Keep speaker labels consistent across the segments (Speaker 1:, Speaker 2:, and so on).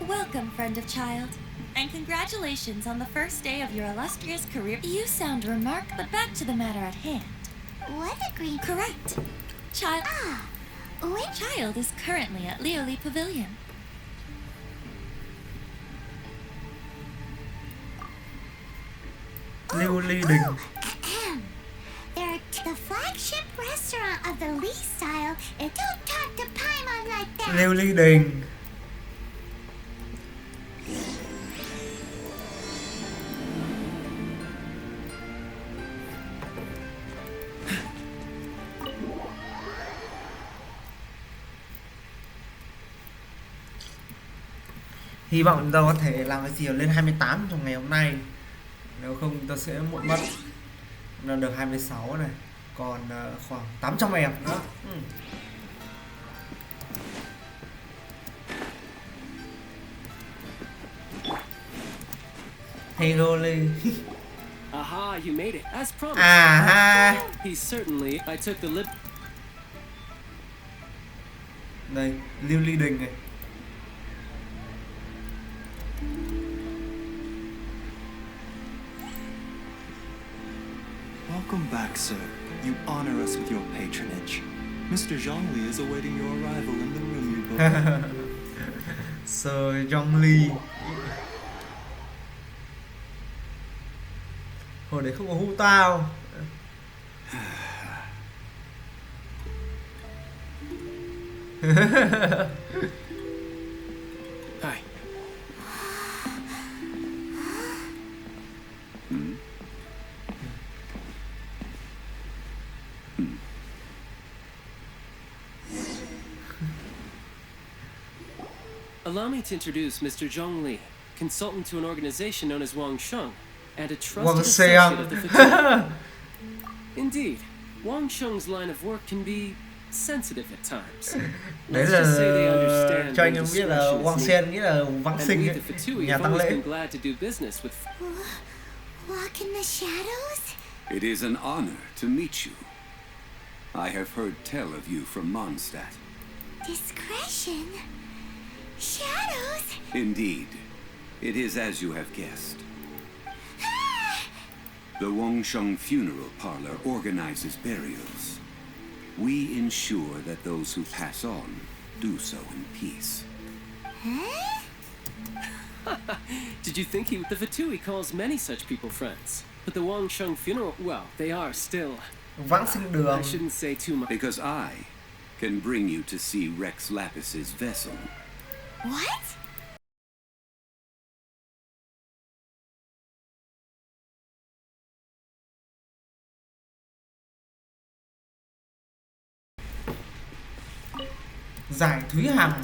Speaker 1: Welcome, friend of Childe. And congratulations on the first day of your illustrious career. You sound remarkable, but back to the matter at hand.
Speaker 2: What agreement?
Speaker 1: Correct. Childe.
Speaker 2: When?
Speaker 1: Childe is currently at Liyue Màn Pavilion.
Speaker 3: Lưu Ly Đình.
Speaker 2: They're the flagship restaurant of the Lee style. And don't talk to Paimon like that.
Speaker 3: Lưu Ly Đình. Hy vọng chúng ta có thể làm cái diều lên 28 trong ngày hôm nay. Nếu không chúng ta sẽ muộn mất. Nó được 26 này. Còn khoảng 800 em nữa. Hey Loli.
Speaker 4: Aha, you made it, as promised.
Speaker 3: He
Speaker 4: certainly, I took the lip.
Speaker 3: Đây, Lưu Ly Đình này.
Speaker 5: Welcome back, sir. You honor us with your patronage. Mr. Zhongli is awaiting your arrival in the room you booked.
Speaker 3: Sir Zhongli. Hồi đấy không có hú tao.
Speaker 4: Hi. Allow me to introduce Mr. Zhongli, consultant to an organization known as Wangsheng, and a trusted associate of the Fatui. Indeed, Wangsheng's line of work can be sensitive at times.
Speaker 3: Đấy là cho anh em biết là Wang Sen nghĩa là vãng sinh ấy, nhà tăng lễ.
Speaker 2: Walk in the shadows?
Speaker 6: It is an honor to meet you. I have heard tell of you from Mondstadt.
Speaker 2: Discretion? Shadows?
Speaker 6: Indeed. It is as you have guessed. The Wangsheng Funeral Parlor organizes burials. We ensure that those who pass on do so in peace.
Speaker 2: Huh?
Speaker 4: Did you think the Fatui calls many such people friends? But the Wangsheng Funeral, well, they are still...
Speaker 3: Vãng sinh đường.
Speaker 4: I shouldn't say too much.
Speaker 6: Because I can bring you to see Rex Lapis's vessel.
Speaker 2: What?
Speaker 3: Giải Thúy Hằng.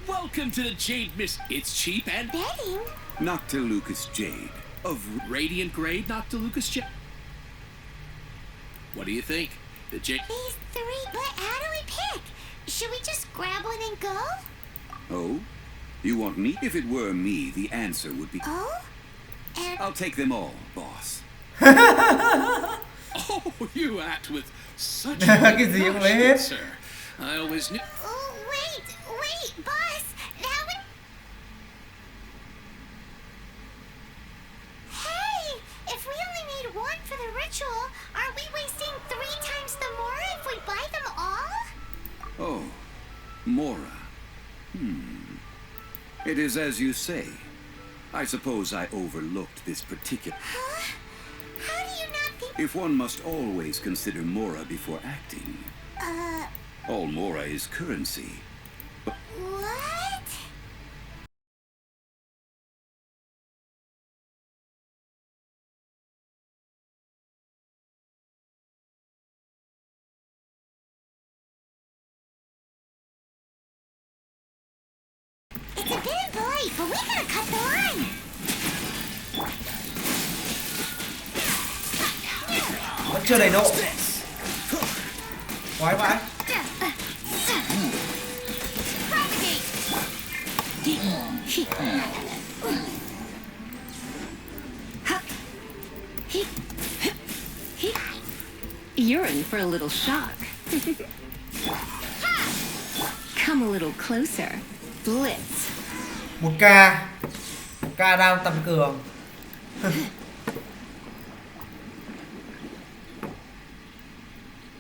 Speaker 7: Welcome to the Jade Mist. It's cheap and
Speaker 2: Betting?
Speaker 6: Noctilucous Jade.
Speaker 7: Of radiant grade Noctilucous Jade. What do you think? The Jade...
Speaker 2: These three, but how do we pick? Should we just grab one and go?
Speaker 6: Oh? You want me? If it were me, the answer would be...
Speaker 2: Oh? And...
Speaker 6: I'll take them all, boss.
Speaker 7: Oh, you act with such
Speaker 3: Cái gì cũng lấy hết.
Speaker 7: sir. I always knew...
Speaker 2: Oh, wait, boss! That would... Hey! If we only need one for the ritual, aren't we wasting 3 times the Mora if we buy them all?
Speaker 6: Oh, Mora. It is as you say. I suppose I overlooked this particular...
Speaker 2: Huh? How do you not think...
Speaker 6: If one must always consider Mora before acting. All Mora is currency.
Speaker 2: What? It's a bit impolite, but we gotta cut the line.
Speaker 3: Vẫn chưa đầy độ. Quái vãi.
Speaker 8: You're in for a little shock. Come a little closer. Blitz.
Speaker 3: 1k đang tăng cường.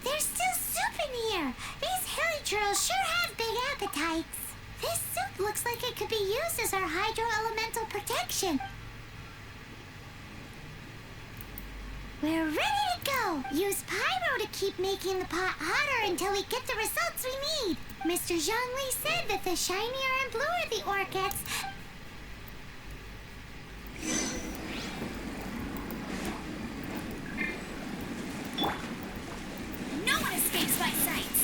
Speaker 2: There's still soup in here. These hilly churls sure have big appetites. This soup looks like it could be used as our hydro-elemental protection. We're ready to go. Use pyro to keep making the pot hotter until we get the results we need. Mr. Zhongli said that the shinier and bluer the ore gets,
Speaker 1: No one escapes my sight.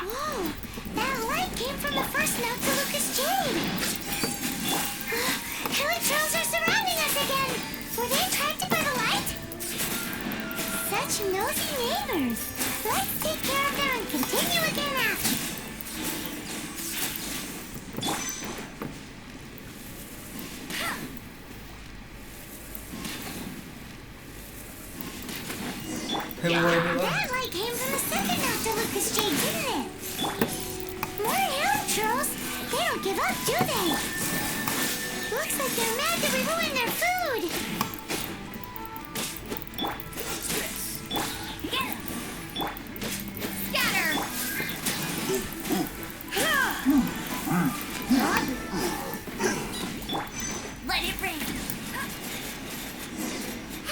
Speaker 2: whoa, that light came from the first Noctilucous Jade. Hilly trolls are surrounding us again. Were they attracted by the light? Such nosy neighbors. Let's take care of them and continue again after.
Speaker 3: Thêm người nữa.
Speaker 2: That light came from the second Noctilucous Jade, didn't it? More hill trolls. They don't give up, do they? Looks like they're mad that we ruined their food.
Speaker 1: Get him. Scatter. Let it rain.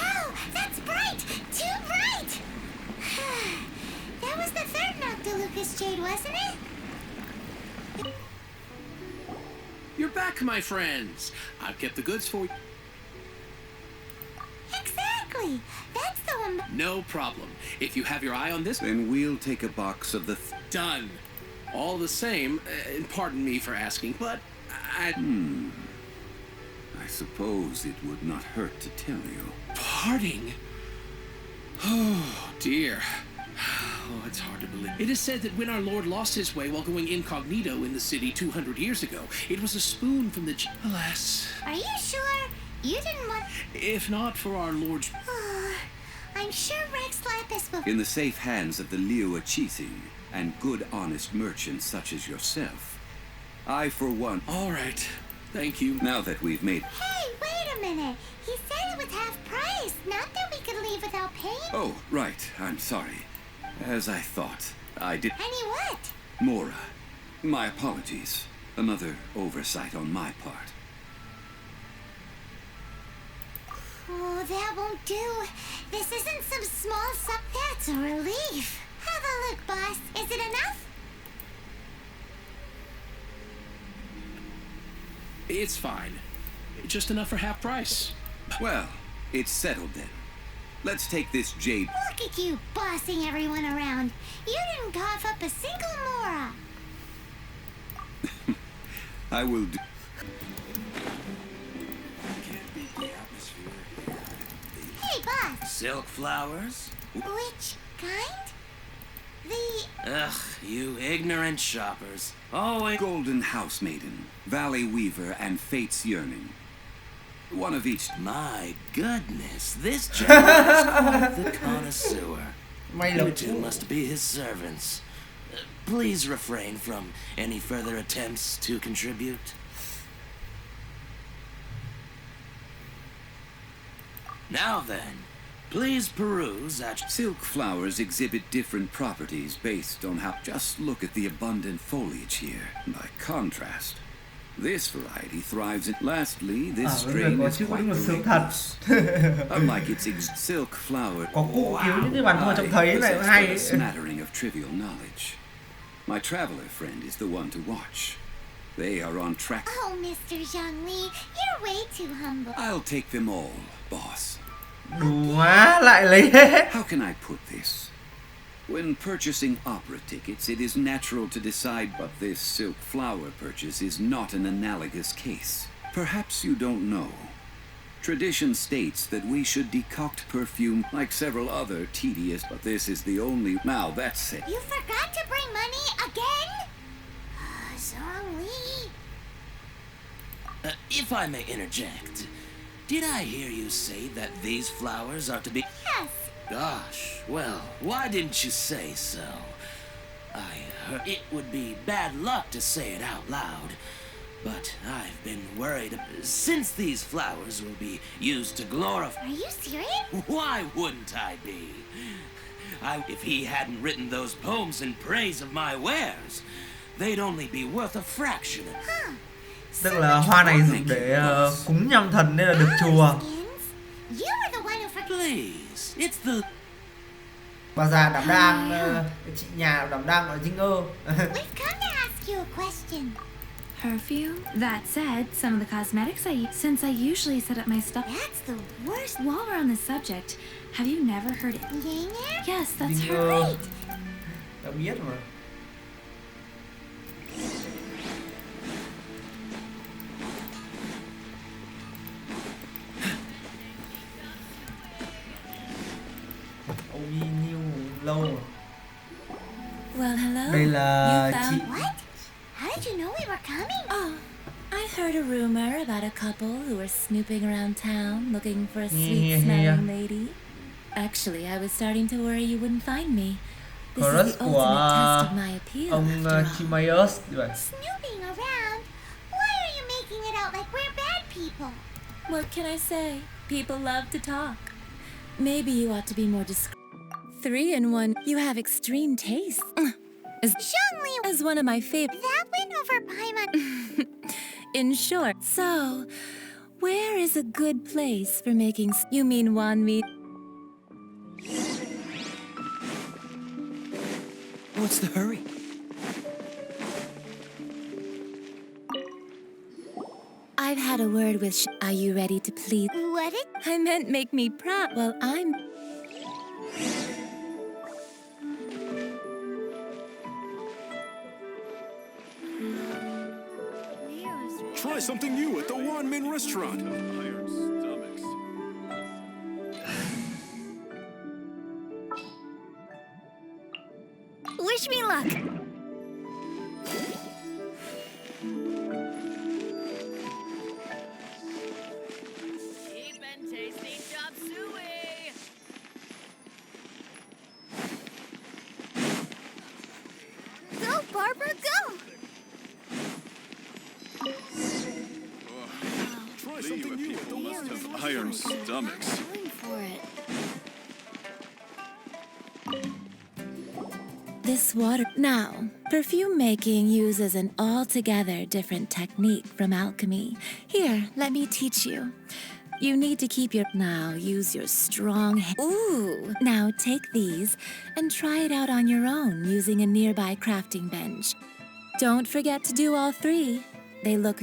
Speaker 2: Oh, that's bright! Too bright! That was the third Noctilucous Jade, wasn't it?
Speaker 7: You're back, my friends. I've kept the goods for you.
Speaker 2: Exactly! That's the one.
Speaker 7: No problem. If you have your eye on this,
Speaker 6: Then we'll take a box of the...
Speaker 7: done. All the same, and pardon me for asking, but I...
Speaker 6: I suppose it would not hurt to tell you.
Speaker 7: Parting? Oh, dear. Oh, it's hard to believe. It is said that when our Lord lost his way while going incognito in the city 200 years ago, it was a spoon from the... Alas.
Speaker 2: Are you sure? You didn't want.
Speaker 7: If not for our Lord's...
Speaker 2: I'm sure Rex Lapis will.
Speaker 6: In the safe hands of the Liyue and good honest merchants such as yourself, I for one...
Speaker 7: All right. Thank you.
Speaker 6: Now that we've made...
Speaker 2: Hey, wait a minute. He said it was half price. Not that we could leave without paying.
Speaker 6: Oh, right. I'm sorry. As I thought, I did...
Speaker 2: Any what?
Speaker 6: Mora, my apologies. Another oversight on my part.
Speaker 2: Oh, that won't do. This isn't some small sum. That's a relief. Have a look, boss. Is it enough?
Speaker 7: It's fine. Just enough for half price.
Speaker 6: Well, it's settled then. Let's take this jade...
Speaker 2: Look at you bossing everyone around. You didn't cough up a single Mora.
Speaker 6: I will do...
Speaker 2: Hey, boss.
Speaker 9: Silk flowers?
Speaker 2: Which kind? The...
Speaker 9: Ugh, you ignorant shoppers. Always...
Speaker 6: Golden House Maiden, Valley Weaver, and Fate's Yearning. One of each...
Speaker 9: My goodness, this gentleman is quite the connoisseur.
Speaker 3: May
Speaker 9: You
Speaker 3: lộc
Speaker 9: two must be his servants. Please refrain from any further attempts to contribute. Now then, please peruse at...
Speaker 6: Silk flowers exhibit different properties based on how... Just look at the abundant foliage here. By contrast, this variety thrives in... Lastly, this strain is quite
Speaker 3: thật.
Speaker 6: unlike its silk flower.
Speaker 3: Có cụ cứu những cái bản thua trông thấy này cũng hay.
Speaker 6: A smattering of trivial knowledge. My traveler friend is the one to watch. They are on track.
Speaker 2: Oh, Mr. Zhongli, you're way too humble.
Speaker 6: I'll take them all, boss.
Speaker 3: Đủ quá, lại lấy hết.
Speaker 6: How can I put this? When purchasing opera tickets, it is natural to decide, but this silk flower purchase is not an analogous case. Perhaps you don't know. Tradition states that we should decoct perfume like several other tedious, but this is the only... Now that's it.
Speaker 2: You forgot to bring money again? Zhongli.
Speaker 9: If I may interject, did I hear you say that these flowers are to be...
Speaker 2: Yes.
Speaker 9: Gosh, well, why didn't you say so? I heard it would be bad luck to say it out loud, but I've been worried since these flowers will be used to glorify.
Speaker 2: Are you serious?
Speaker 9: Why wouldn't I be? If he hadn't written those poems in praise of my wares, they'd only be worth a fraction of.
Speaker 2: Huh.
Speaker 3: Tức là hoa này dùng để cúng nhang thần nên là được chùa.
Speaker 2: You were the one who forgot.
Speaker 9: Please, it's the.
Speaker 3: Bà già đảm đang, chị nhà đảm đang ở Dinh ơ.
Speaker 2: We've come to ask you a question.
Speaker 1: Perfume? That said, some of the cosmetics I use, since I usually set up my stuff.
Speaker 2: That's the worst.
Speaker 1: While we're on the subject, have you never heard it?
Speaker 2: Yang?
Speaker 1: Yes, that's
Speaker 3: Dinh
Speaker 1: her.
Speaker 3: ơ. Đã biết mà. Lâu rồi.
Speaker 1: Well, hello.
Speaker 3: Đây là chị.
Speaker 2: What? How did you know we were coming?
Speaker 1: Oh, I heard a rumor about a couple who were snooping around town looking for a sweet-smelling lady. Actually, I was starting to worry you wouldn't find me. This is the ultimate test of my appeal.
Speaker 3: Ông Chimaeus vậy.
Speaker 2: Snooping around? Why are you making it out like we're bad people?
Speaker 1: What can I say? People love to talk. Maybe you ought to be more discreet. 3 in 1. You have extreme taste.
Speaker 2: Zhongli
Speaker 1: As one of my favorite.
Speaker 2: That went over Paimon.
Speaker 1: In short, so where is a good place for making? You mean Wan Mi?
Speaker 5: What's the hurry?
Speaker 1: I've had a word with. Are you ready to plead?
Speaker 2: What did?
Speaker 1: I meant make me proud. Well, I'm.
Speaker 10: Try something new at the Wan Min restaurant.
Speaker 2: Wish me luck.
Speaker 11: Cheap and tasty chop suey.
Speaker 2: Go, Barbara, go.
Speaker 10: Try something new at the restaurant. Iron stomachs.
Speaker 2: Going for it.
Speaker 1: This water. Now, perfume making uses an altogether different technique from alchemy. Here, let me teach you. You need to keep your. Now, use your strong. Ooh! Now, take these and try it out on your own using a nearby crafting bench. Don't forget to do all 3. They look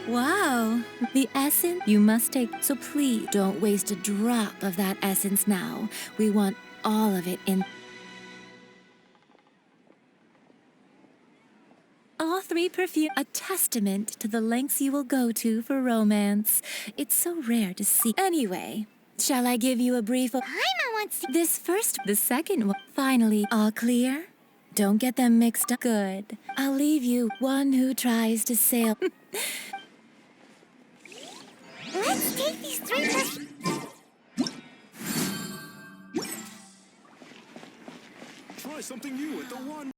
Speaker 1: Wow, the essence you must take. So please don't waste a drop of that essence now. We want all of it in. All 3 perfume, a testament to the lengths you will go to for romance. It's so rare to see. Anyway, shall I give you a brief?
Speaker 2: Paimon wants to.
Speaker 1: This first, the second one. Finally, all clear? Don't get them mixed up. Good. I'll leave you one who tries to sail.
Speaker 2: Let's take these 3 plus.
Speaker 10: Try something new at the Wan.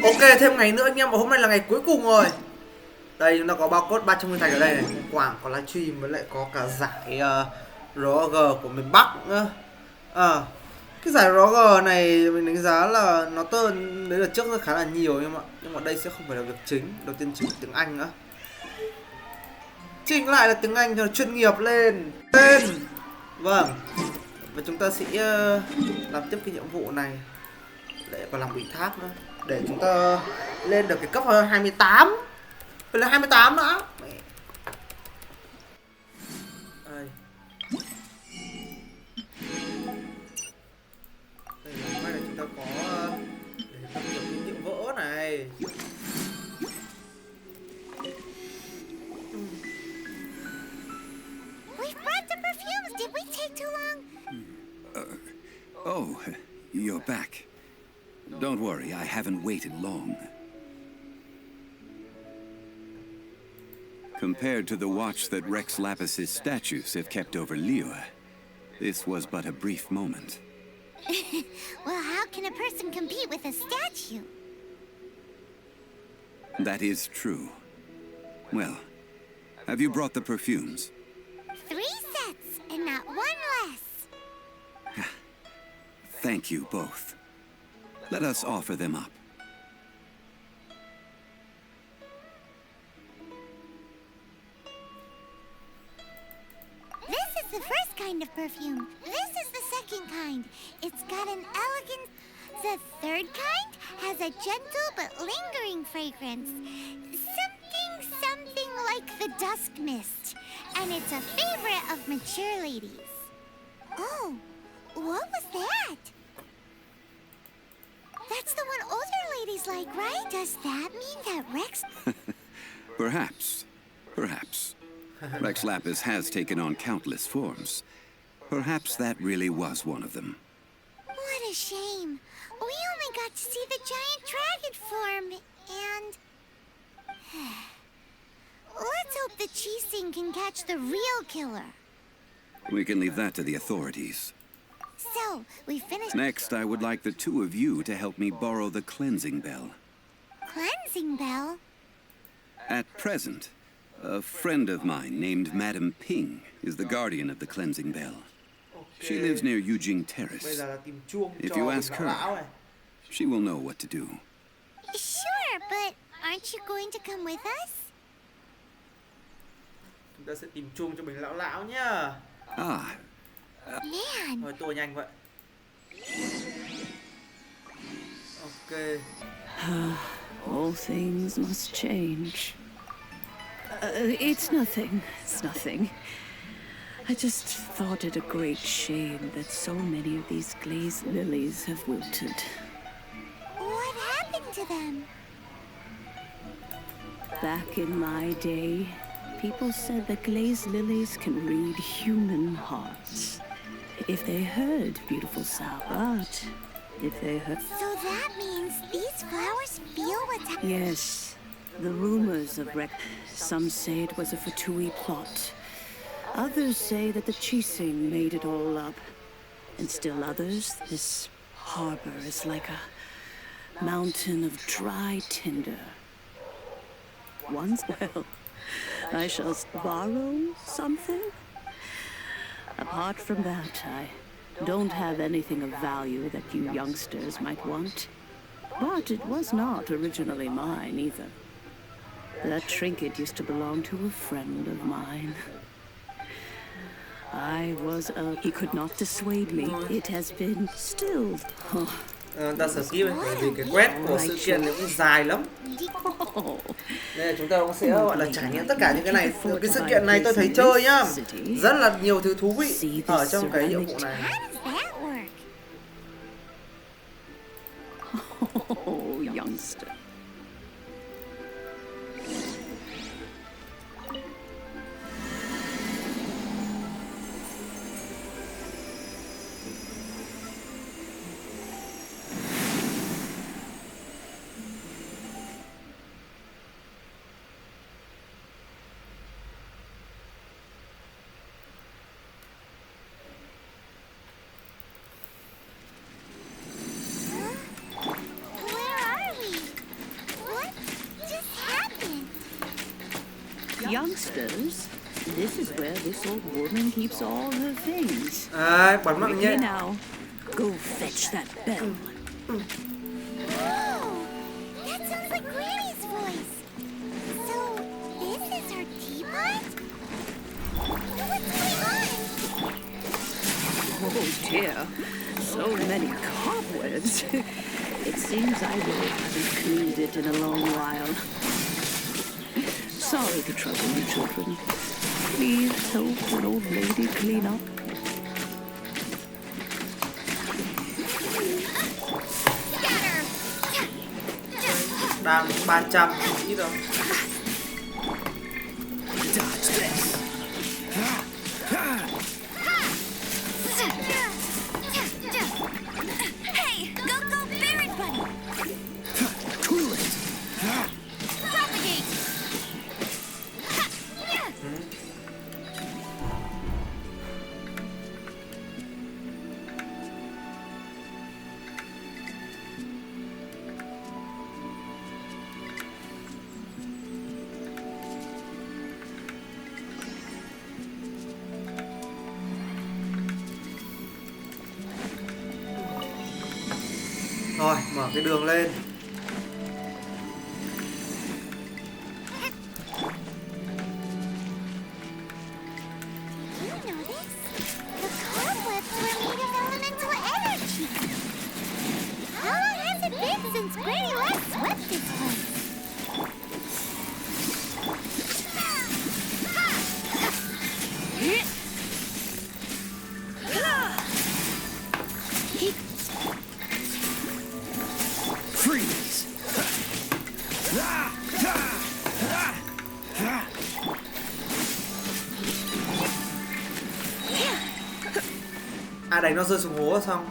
Speaker 3: Ok, thêm ngày nữa anh em, và hôm nay là ngày cuối cùng rồi. Đây chúng ta có bao cốt 300 nguyên thạch ở đây này. Hoàng có livestream với lại có cả giải ROG của miền Bắc nữa. Cái giải ROG này mình đánh giá là nó tên đấy là trước nó khá là nhiều, nhưng mà đây sẽ không phải là việc chính. Đầu tiên chính tiếng Anh nữa. Chỉnh lại là tiếng Anh cho chuyên nghiệp lên. Tên. Vâng. Và chúng ta sẽ làm tiếp cái nhiệm vụ này. Để còn làm ủy thác nữa, để chúng ta lên được cái cấp 28. Phải là 28 nữa.
Speaker 6: Oh, you're back. Don't worry, I haven't waited long. Compared to the watch that Rex Lapis's statues have kept over Liyue, this was but a brief moment.
Speaker 2: Well, how can a person compete with a statue?
Speaker 6: That is true. Well, have you brought the perfumes?
Speaker 2: 3 sets, and not one less.
Speaker 6: Thank you both. Let us offer them up.
Speaker 2: This is the first kind of perfume. This is the second kind. It's got an elegant... The third kind has a gentle but lingering fragrance. Something like the dusk mist. And it's a favorite of mature ladies. Oh, what was that? That's the one older ladies like, right? Does that mean that Rex...
Speaker 6: Perhaps. Perhaps. Rex Lapis has taken on countless forms. Perhaps that really was one of them.
Speaker 2: What a shame. We only got to see the giant dragon form, and... Let's hope the Qixing can catch the real killer.
Speaker 6: We can leave that to the authorities.
Speaker 2: So, we finished...
Speaker 6: Next, I would like the two of you to help me borrow the cleansing bell.
Speaker 2: Cleansing bell?
Speaker 6: At present, a friend of mine named Madame Ping is the guardian of the cleansing bell. She lives near Yujing Terrace. If you ask her, she will know what to do.
Speaker 2: Sure, but aren't you going to come with us?
Speaker 3: Chúng ta sẽ tìm chuông cho Bình lão lão nhá.
Speaker 2: Man.
Speaker 3: Thôi tua nhanh vậy. Ok.
Speaker 8: All things must change. It's nothing. It's nothing. I just thought it a great shame that so many of these glazed lilies have wilted.
Speaker 2: What happened to them?
Speaker 8: Back in my day, people said that glazed lilies can read human hearts. If they heard beautiful sound, but if they heard...
Speaker 2: So that means these flowers feel what's happening?
Speaker 8: Yes. The rumors of some say it was a Fatui plot. Others say that the Qixing made it all up. And still others, this harbor is like a mountain of dry tinder. Once, well, I shall borrow something. Apart from that, I don't have anything of value that you youngsters might want. But it was not originally mine either. That trinket used to belong to a friend of mine. He could not dissuade me. It has been stilled.
Speaker 3: Ta skip ấy, bởi vì cái quest của sự kiện nó cũng dài lắm. Nên là chúng ta cũng sẽ gọi là trải nghiệm tất cả những cái này. Cái sự kiện này tôi thấy chơi nhá, rất là nhiều thứ thú vị ở trong cái nhiệm vụ này.
Speaker 8: Oh, youngster. Youngsters, this is where this old woman keeps all her things.
Speaker 3: Bắn mạng nhé.
Speaker 8: Now, go fetch that bell.
Speaker 2: Whoa! That sounds like Granny's voice. So, this is her teapot? What's going on?
Speaker 8: Oh dear, so many cobwebs. It seems I really haven't cleaned it in a long while. Sorry to trouble you, children. Please help an old lady clean up.
Speaker 3: Đang 300 ít đâu. Rồi, mở cái đường lên. Đánh nó rơi xuống hố xong.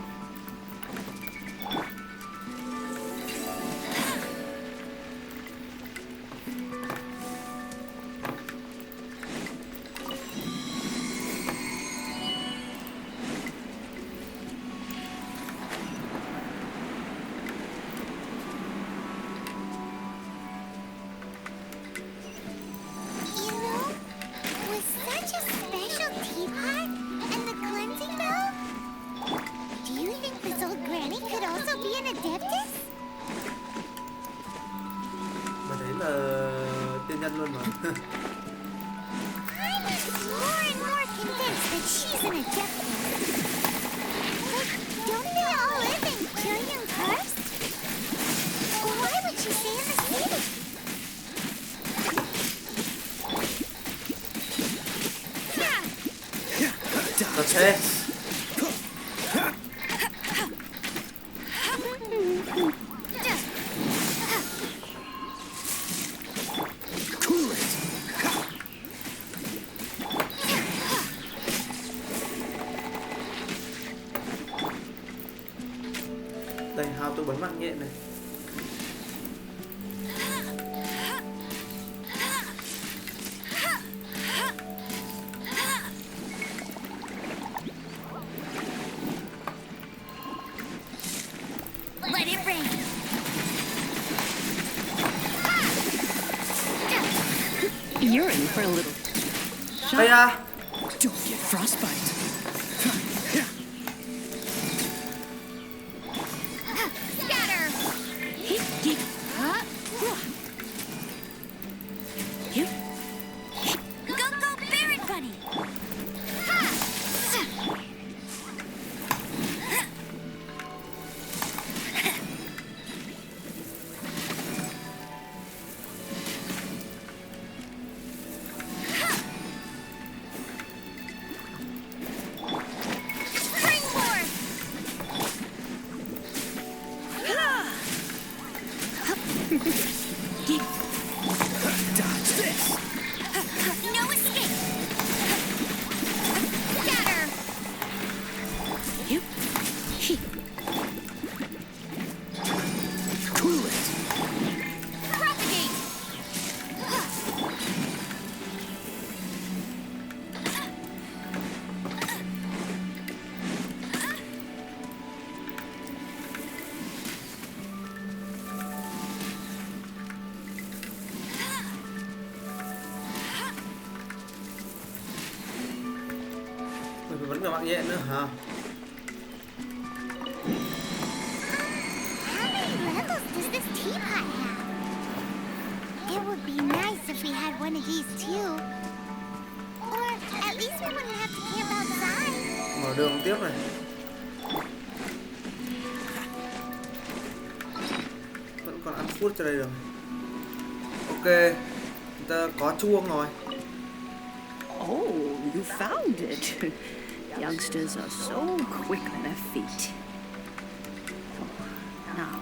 Speaker 3: Okay. Đây, how tôi bấm mạng nhện này.
Speaker 8: You're in for a little
Speaker 3: Hey,
Speaker 9: Don't get frostbite.
Speaker 2: Scatter. Go, Barret Bunny.
Speaker 9: Dodge this.
Speaker 2: No escape. Scatter.
Speaker 9: Cool it.
Speaker 2: Propagate.
Speaker 3: Mình vẫn còn mạng nhện nữa hả?
Speaker 2: How many levels does this teapot have? It would be nice if we had one of these too. Or at least we wouldn't have to camp outside.
Speaker 3: Mở đường tiếp này. Vẫn còn ăn food cho đây được. Ok, chúng ta có chuông rồi.
Speaker 8: Oh, you found it. Youngsters are so quick on their feet. Now,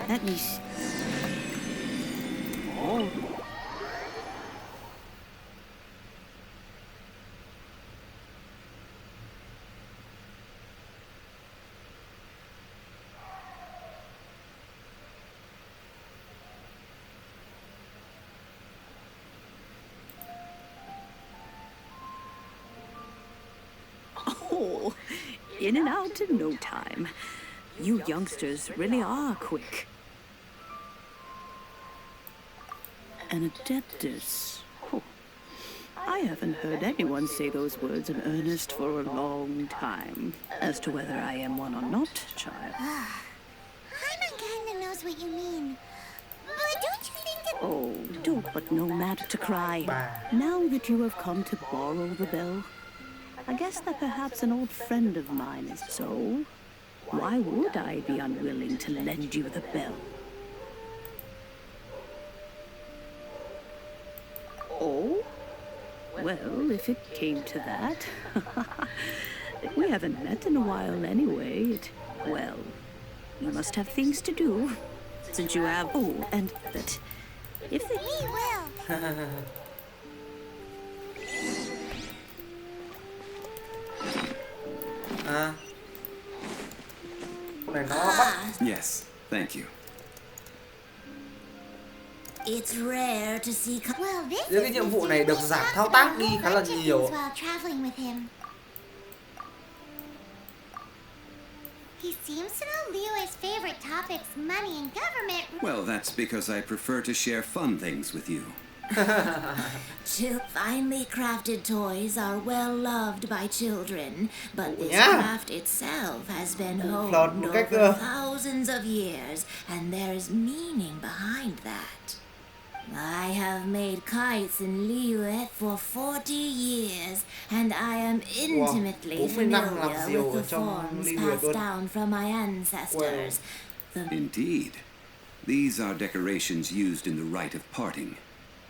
Speaker 8: let me see. Oh. Oh, in and out in no time. You youngsters really are quick. An adeptus. Oh, I haven't heard anyone say those words in earnest for a long time. As to whether I am one or not, child.
Speaker 2: I'm what you mean. But don't you think that...
Speaker 8: Oh, don't but no matter to cry. Now that you have come to borrow the bell, I guess that perhaps an old friend of mine is so. Why would I be unwilling to lend you the bell? Oh? Well, if it came to that. We haven't met in a while anyway. Well, you must have things to do. Since you have... Oh, and that... If the...
Speaker 2: We will.
Speaker 3: Này nó bắt.
Speaker 6: Yes, thank you.
Speaker 2: It's rare to see... Well, this
Speaker 3: Những cái nhiệm vụ này được giảm thao tác đi khá là nhiều.
Speaker 2: He seems to know Liyue's favorite topics, money and government.
Speaker 6: Well, that's because I prefer to share fun things with you.
Speaker 1: Finely crafted toys are well loved by children, but this craft itself has been honed over thousands of years, and there is meaning behind that. I have made kites in Liyue for 40 years, and I am intimately familiar with the forms passed down from my ancestors.
Speaker 6: Indeed. These are decorations used in the rite of parting.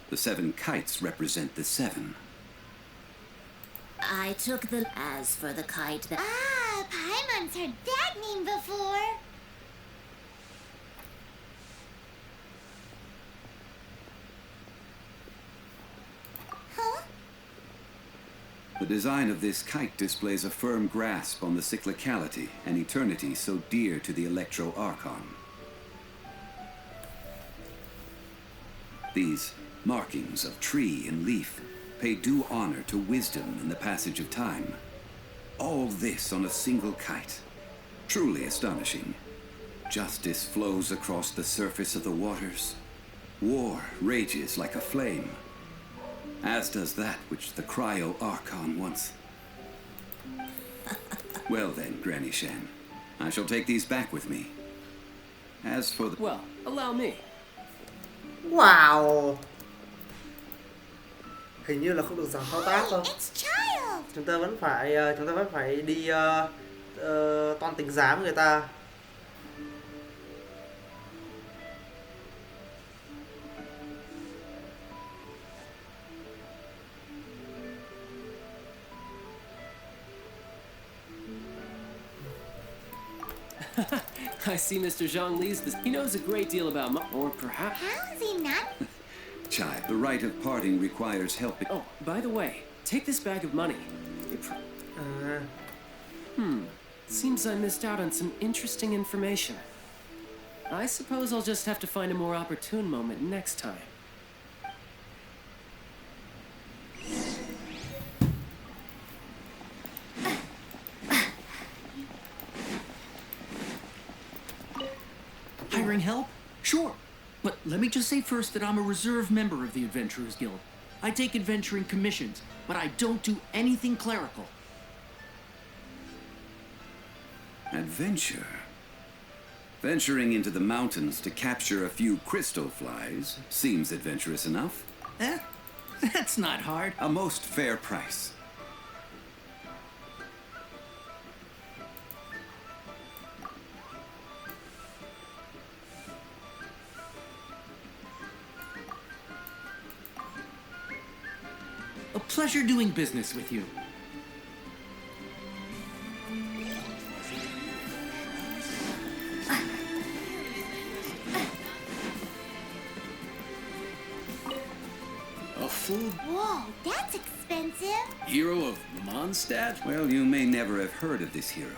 Speaker 6: The 7 kites represent the 7.
Speaker 1: I took the... As for the kite that...
Speaker 2: Paimon's heard that name before.
Speaker 6: The design of this kite displays a firm grasp on the cyclicality and eternity so dear to the Electro-Archon. These markings of tree and leaf pay due honor to wisdom in the passage of time. All this on a single kite. Truly astonishing. Justice flows across the surface of the waters. War rages like a flame. As does that which the Cryo-Archon wants. Well then, Granny Shan, I shall take these back with me. As for the...
Speaker 4: Well, allow me.
Speaker 3: Wow. Hình như là không được giảm thao tác đâu. Chúng ta vẫn phải đi toan tính giá với người ta.
Speaker 4: I see Mr. Zhongli's. He knows a great deal about or perhaps...
Speaker 2: How is he not?
Speaker 6: Chai, the rite of parting requires help.
Speaker 4: Oh, by the way, take this bag of money. Seems I missed out on some interesting information. I suppose I'll just have to find a more opportune moment next time.
Speaker 12: Hiring help? Sure. But let me just say first that I'm a reserve member of the Adventurers Guild. I take adventuring commissions, but I don't do anything clerical.
Speaker 6: Adventure? Venturing into the mountains to capture a few crystal flies seems adventurous enough.
Speaker 12: That's not hard.
Speaker 6: A most fair price.
Speaker 12: A pleasure doing business with you.
Speaker 7: A full...
Speaker 2: Whoa, that's expensive.
Speaker 7: Hero of Mondstadt?
Speaker 6: Well, you may never have heard of this hero.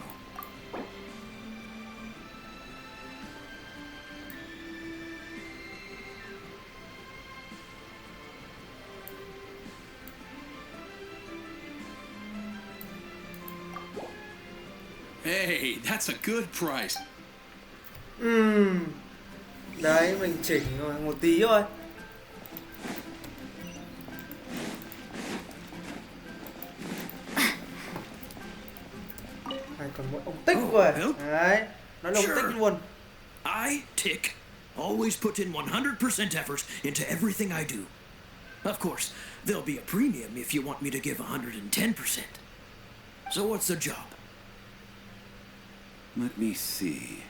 Speaker 7: Hey, that's a good price.
Speaker 3: Đấy, mình chỉnh một tí thôi. Này còn một ông tích rồi. Đấy, nó là ông tích luôn.
Speaker 7: I tick.
Speaker 9: always put in 100% effort into everything I do. Of course, there'll be a premium if you want me to give 110%. So what's the job?
Speaker 6: Let me see.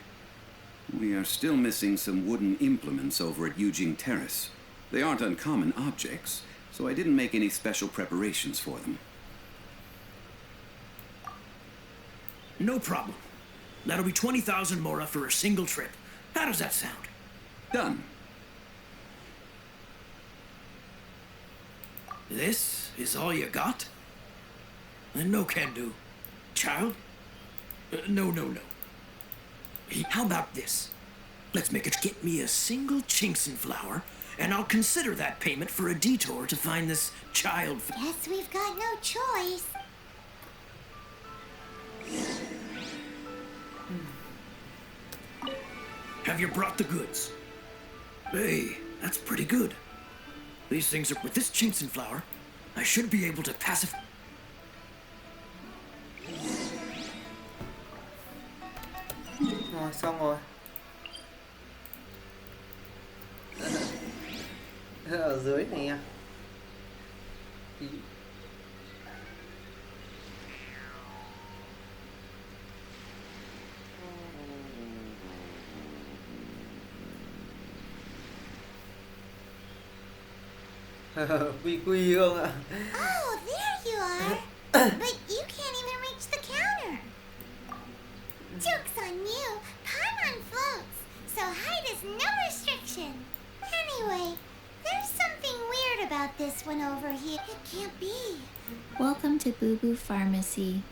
Speaker 6: We are still missing some wooden implements over at Yujing Terrace. They aren't uncommon objects, so I didn't make any special preparations for them.
Speaker 9: No problem. That'll be 20,000 mora for a single trip. How does that sound?
Speaker 6: Done.
Speaker 9: This is all you got? No can do. Child? No. How about this? Let's make it get me a single Chinxin flower, and I'll consider that payment for a detour to find this child.
Speaker 2: Guess we've got no choice.
Speaker 9: Have you brought the goods? Hey, that's pretty good. These things are... With this Chinxin flower, I should be able to pacify...
Speaker 3: Rồi, xong rồi. Ở dưới này à. Qiqi không ạ?
Speaker 2: Oh, there you are. But you can't even reach the counter. Joke's on you. Paimon floats, so height is no restriction. Anyway, there's something weird about this one over here. It can't be.
Speaker 13: Welcome to Boo Boo Pharmacy.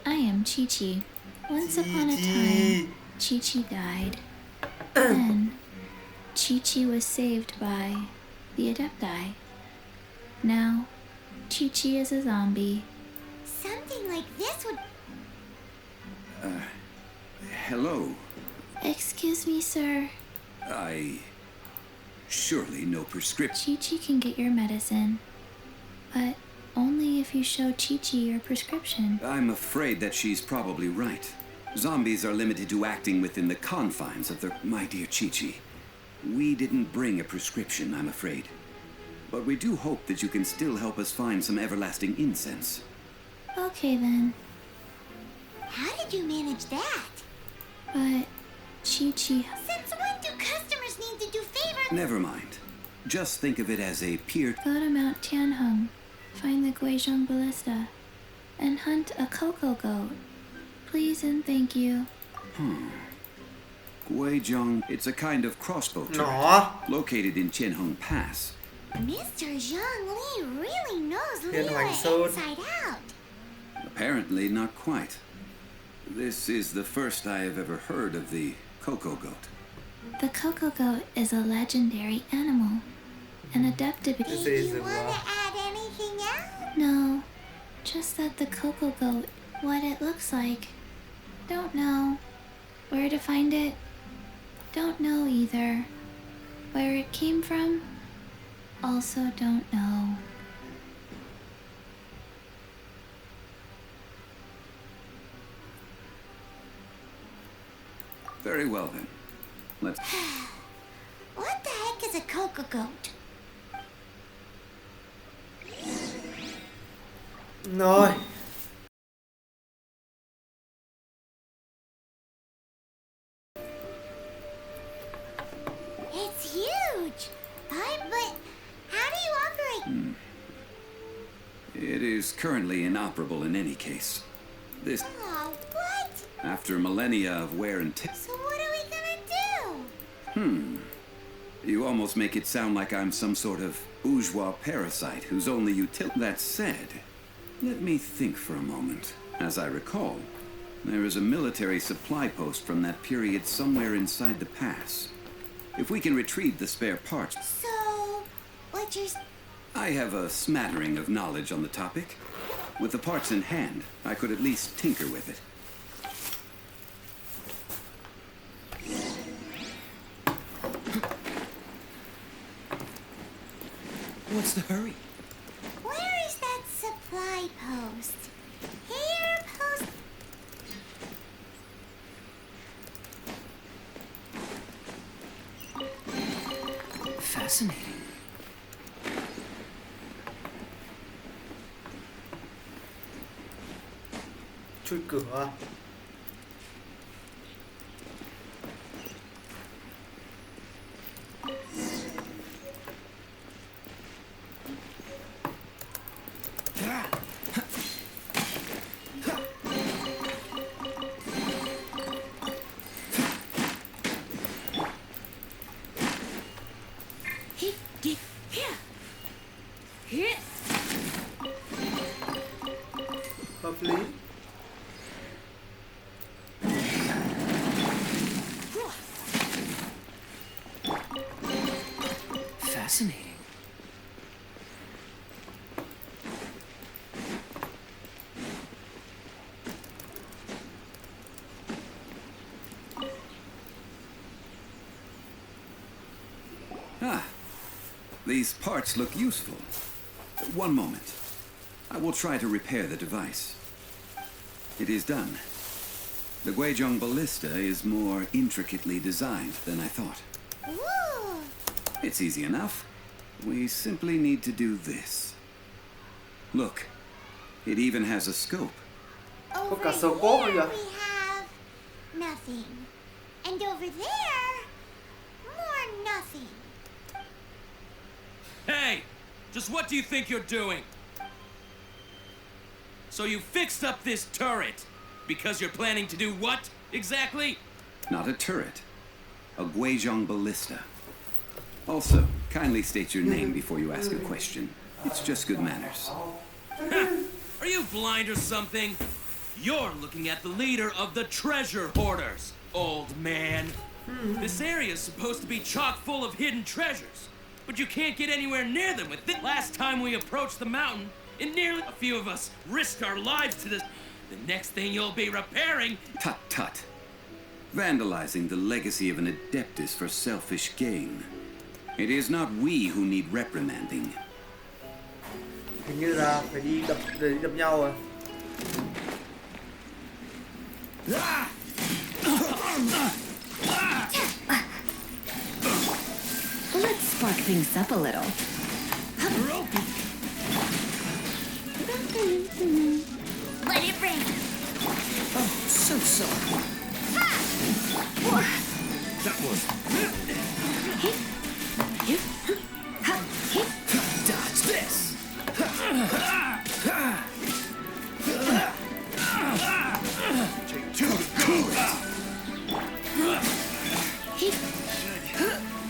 Speaker 13: I am Qiqi. Once upon a time, Qiqi died. Then, Qiqi was saved by the Adepti. Now, Qiqi is a zombie.
Speaker 2: Something like this would...
Speaker 6: Hello.
Speaker 13: Excuse me, sir.
Speaker 6: Surely no prescription.
Speaker 13: Qiqi can get your medicine, but only if you show Qiqi your prescription.
Speaker 6: I'm afraid that she's probably right. Zombies are limited to acting within the confines of their... My dear Qiqi, we didn't bring a prescription, I'm afraid. But we do hope that you can still help us find some everlasting incense.
Speaker 13: Okay, then.
Speaker 2: How did you manage that?
Speaker 13: But, Qiqi...
Speaker 2: Since when do customers need to do favors?
Speaker 6: Never mind. Just think of it as a peer...
Speaker 13: Go to Mount Tianheng, find the Guizhong ballista, and hunt a cocoa goat. Please and thank you.
Speaker 6: Guizhong, it's a kind of crossbow turret, located in Tianheng Pass.
Speaker 2: Mr. Zhongli really knows
Speaker 3: Thiên
Speaker 2: Liyue
Speaker 3: Hoành Sơn.
Speaker 2: inside out.
Speaker 6: Apparently not quite. This is the first I have ever heard of the cocoa goat.
Speaker 13: The cocoa goat is a legendary animal, an adaptive...
Speaker 2: Do you want to add anything else?
Speaker 13: No, just that the cocoa goat, what it looks like. Don't know. Where to find it? Don't know either. Where it came from? Also don't know.
Speaker 6: Very well then. Let's...
Speaker 2: What the heck is a cocoa goat?
Speaker 3: Rồi.
Speaker 2: It's huge. But how do you operate?
Speaker 6: It is currently inoperable in any case. This...
Speaker 2: Oh, what?
Speaker 6: After millennia of wear and tear...
Speaker 2: So what are we gonna do?
Speaker 6: You almost make it sound like I'm some sort of bourgeois parasite whose only utility... That said, let me think for a moment. As I recall, there is a military supply post from that period somewhere inside the pass. If we can retrieve the spare parts...
Speaker 2: So, what you're...
Speaker 6: I have a smattering of knowledge on the topic. With the parts in hand, I could at least tinker with it.
Speaker 9: What's the hurry?
Speaker 2: Where is that supply post? Here, post...
Speaker 7: Fascinating.
Speaker 3: Chui cửa. Hợp lý.
Speaker 7: Fascinating.
Speaker 6: Ah, these parts look useful. One moment. I will try to repair the device. It is done. The Guizhong ballista is more intricately designed than I thought.
Speaker 2: Ooh.
Speaker 6: It's easy enough. We simply need to do this. Look, it even has a scope.
Speaker 2: Over
Speaker 3: cả
Speaker 2: here
Speaker 3: scope rồi
Speaker 2: we
Speaker 3: kìa.
Speaker 2: have nothing. And over there, more nothing.
Speaker 14: Hey! Just what do you think you're doing? So you fixed up this turret because you're planning to do what exactly?
Speaker 6: Not a turret. A Guizhong ballista. Also, kindly state your name before you ask a question. It's just good manners.
Speaker 14: Are you blind or something? You're looking at the leader of the treasure hoarders, old man. This area is supposed to be chock full of hidden treasures, but you can't get anywhere near them with it. Last time we approached the mountain, and nearly a few of us risked our lives to this. The next thing you'll be repairing...
Speaker 6: Tut tut. Vandalizing the legacy of an adeptus for selfish gain. It is not we who need reprimanding.
Speaker 3: Hình như là phải đi đập nhau rồi.
Speaker 1: Let's spark things up a little.
Speaker 2: Let it rain.
Speaker 9: Oh, so sorry. That was... Dodge this. Take two to go.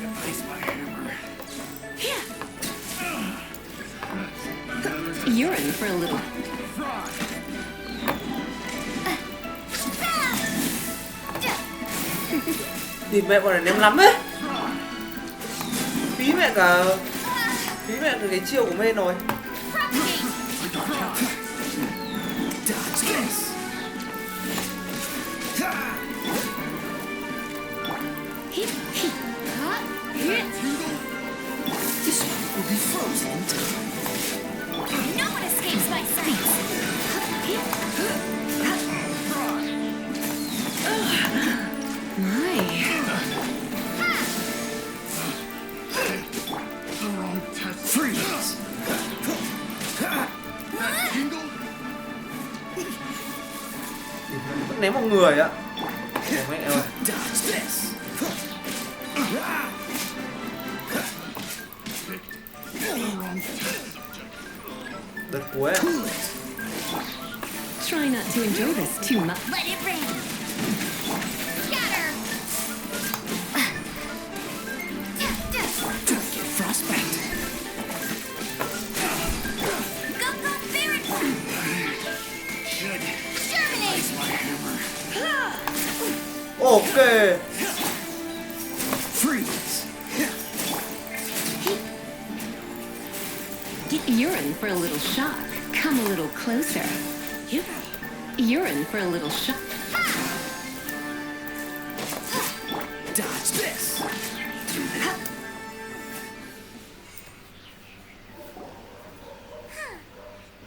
Speaker 9: Replace my hammer.
Speaker 1: You're in for a little.
Speaker 3: Tìm mẹ bọn này ném lắm ấy. Phí mẹ cả cái chiêu của mê rồi.
Speaker 9: This one will be frozen in time.
Speaker 2: No one escapes my sight.
Speaker 1: My.
Speaker 9: Freeze!
Speaker 3: Vẫn ném một người á. Mẹ ơi.
Speaker 9: Dodge this.
Speaker 3: Đợt cuối á.
Speaker 1: Try not to enjoy this too much.
Speaker 2: Let it rain. Scatter.
Speaker 9: Don't get frostbite.
Speaker 2: Go, go, Baron.
Speaker 9: Should
Speaker 2: Germinate.
Speaker 9: replace my hammer.
Speaker 3: Ok.
Speaker 9: Freeze!
Speaker 1: You're in for a little shock. Come a little closer. You're in for a little shock.
Speaker 9: Dodge this!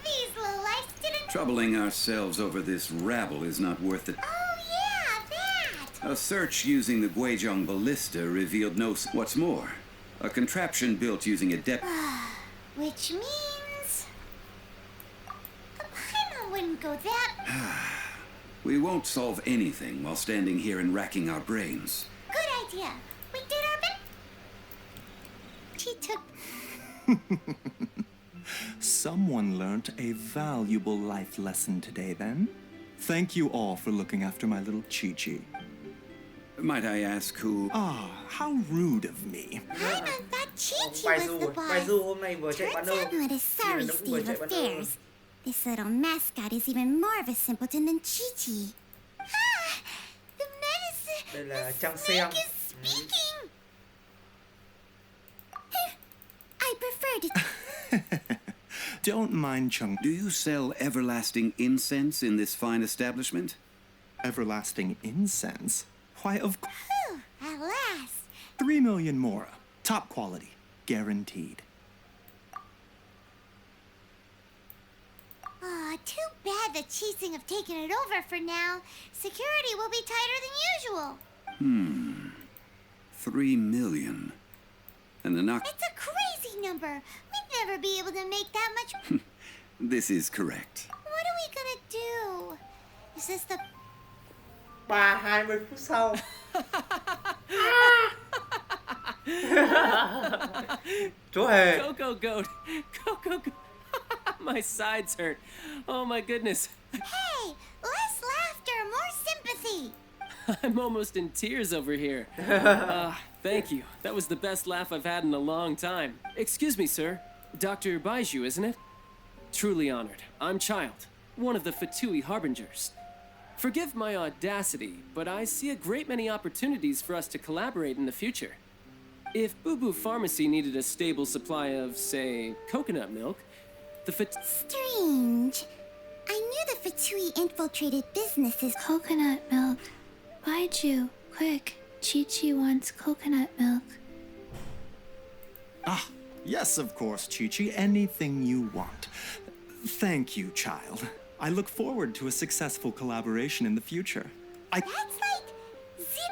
Speaker 2: These lowlifes didn't...
Speaker 6: Troubling ourselves over this rabble is not worth it.
Speaker 2: Oh, yeah, that.
Speaker 6: A search using the Guizhong ballista revealed no... What's more, A contraption built using a depth.
Speaker 2: Which means a paimon wouldn't go that.
Speaker 6: We won't solve anything while standing here and racking our brains.
Speaker 2: Good idea. We did our best. She took.
Speaker 5: Someone learnt a valuable life lesson today, then. Thank you all for looking after my little Qiqi.
Speaker 6: Might I ask who?
Speaker 5: Ah, how rude of me.
Speaker 2: Paimon thought Qiqi was the boss. Turns out not a sorry state of affairs. This little mascot is even more of a simpleton than Qiqi. Ah, the medicine. The snake is speaking. I prefer to.
Speaker 5: Don't mind Chung.
Speaker 6: Do you sell everlasting incense in this fine establishment?
Speaker 5: Everlasting incense? Why, of course.
Speaker 2: At last.
Speaker 5: 3 million more. Top quality. Guaranteed.
Speaker 2: Aw, too bad the Qixing have taken it over for now. Security will be tighter than usual.
Speaker 6: 3 million. And the knock.
Speaker 2: It's a crazy number. We'd never be able to make that much.
Speaker 6: This is correct.
Speaker 2: What are we gonna do? Is this the...
Speaker 3: 20 phút sau. Chú Hề.
Speaker 4: Coco goat. Coco goat. My sides hurt. Oh my goodness.
Speaker 2: Hey, less laughter, more sympathy.
Speaker 4: I'm almost in tears over here. Thank you. That was the best laugh I've had in a long time. Excuse me, sir. Dr. Baiju, isn't it? Truly honored. I'm Childe, one of the Fatui Harbingers. Forgive my audacity, but I see a great many opportunities for us to collaborate in the future. If Boo Boo Pharmacy needed a stable supply of, say, coconut milk, the
Speaker 2: Strange. I knew the Fatui infiltrated businesses.
Speaker 13: Coconut milk. Baiju, quick. Qiqi wants coconut milk.
Speaker 5: Ah, yes, of course, Qiqi. Anything you want. Thank you, child. I look forward to a successful collaboration in the future.
Speaker 2: That's like...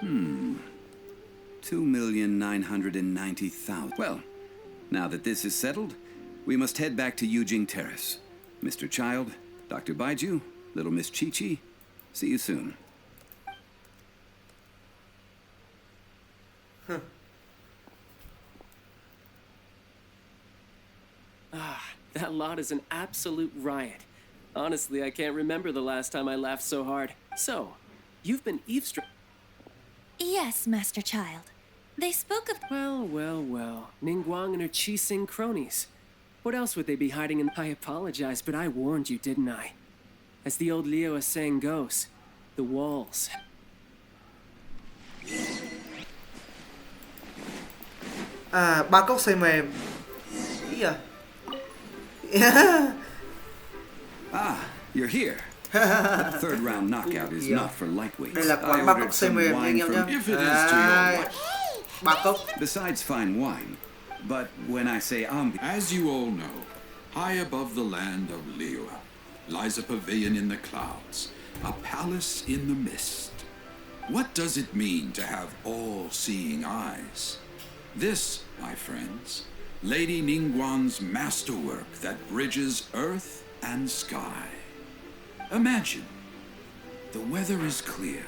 Speaker 6: 2,990,000. Well, now that this is settled, we must head back to Yujing Terrace. Mr. Childe, Dr. Baiju, little Miss Qiqi, see you soon.
Speaker 4: That lot is an absolute riot. Honestly, I can't remember the last time I laughed so hard. So, you've been eavesdropping.
Speaker 1: Yes, Master Childe. They spoke of...
Speaker 4: Well. Ningguang and her Qixing cronies. What else would they be hiding in? I apologize, but I warned you, didn't I? As the old Liyue saying goes, the walls...
Speaker 3: Ba cốc xay mềm. Ý à?
Speaker 6: You're here. The third round knockout is not for lightweights.
Speaker 3: Đây là quán ba cốc xay mềm anh em nhé. Ba cốc.
Speaker 6: Besides fine wine, but when I say
Speaker 10: As you all know, high above the land of Liyue lies a pavilion in the clouds, a palace in the mist. What does it mean to have all-seeing eyes? This, my friends, Lady Ningguang's masterwork that bridges earth and sky. Imagine, the weather is clear,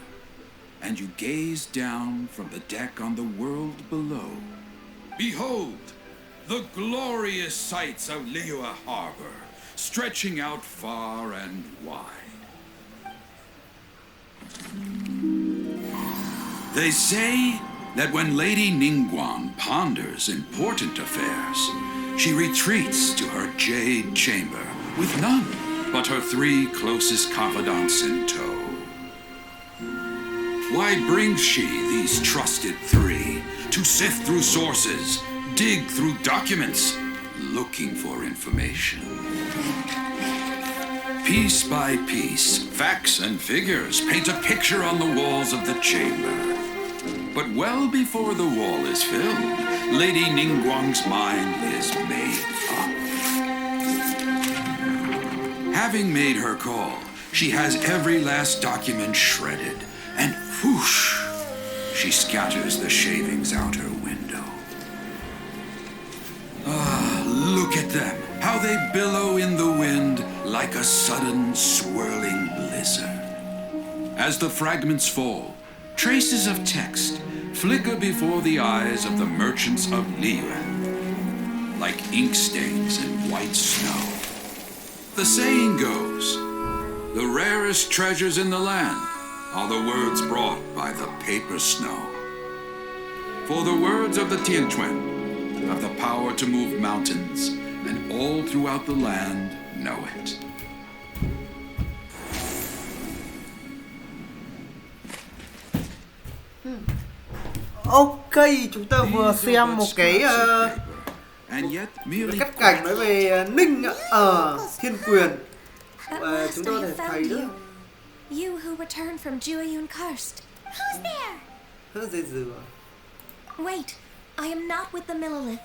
Speaker 10: and you gaze down from the deck on the world below. Behold, the glorious sights of Liyue Harbor, stretching out far and wide. They say that when Lady Ningguang ponders important affairs, she retreats to her jade chamber with none but her 3 closest confidants in tow. Why brings she these trusted 3 to sift through sources, dig through documents, looking for information? Piece by piece, facts and figures paint a picture on the walls of the chamber. But well before the wall is filled, Lady Ningguang's mind is made up. Having made her call, she has every last document shredded, and whoosh, she scatters the shavings out her window. Look at them, how they billow in the wind like a sudden swirling blizzard. As the fragments fall, traces of text flicker before the eyes of the merchants of Liyue, like ink stains in white snow. The saying goes, the rarest treasures in the land are the words brought by the paper snow. For the words of the Tianquan have the power to move mountains, and all throughout the land know it.
Speaker 3: Ok, chúng ta vừa xem một cái cắt cảnh nói về Ninh ở Thiên Quyền. Và chúng ta có thể thấy đó.
Speaker 2: You who returned from Jueyun Karst. Who's there? Wait, I am not with the Millelith,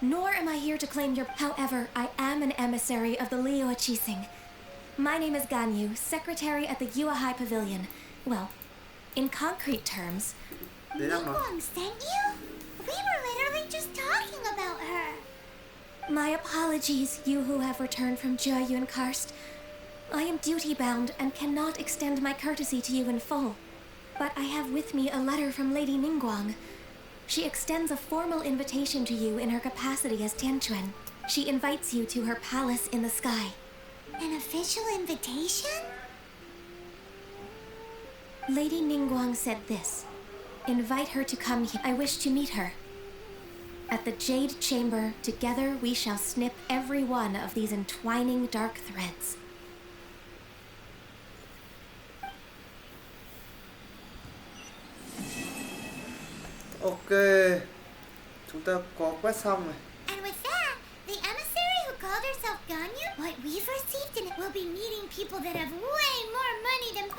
Speaker 2: nor am I here to claim your... However, I am an emissary of the Liyue Qixing. My name is Ganyu, secretary at the Yue High Pavilion. Well, in concrete terms... Ningguang sent you? We were literally just talking about her. My apologies, you who have returned from Jueyun Karst. I am duty-bound and cannot extend my courtesy to you in full. But I have with me a letter from Lady Ningguang. She extends a formal invitation to you in her capacity as Tianquan. She invites you to her palace in the sky.
Speaker 15: An official invitation?
Speaker 2: Lady Ningguang said this. Invite her to come here. I wish to meet her. At the Jade Chamber, together we shall snip every one of these entwining dark threads.
Speaker 3: Ok, chúng ta có quét xong rồi.
Speaker 15: And with that, the emissary who called herself Ganyu, what we've received in it will be meeting people that have way more money than...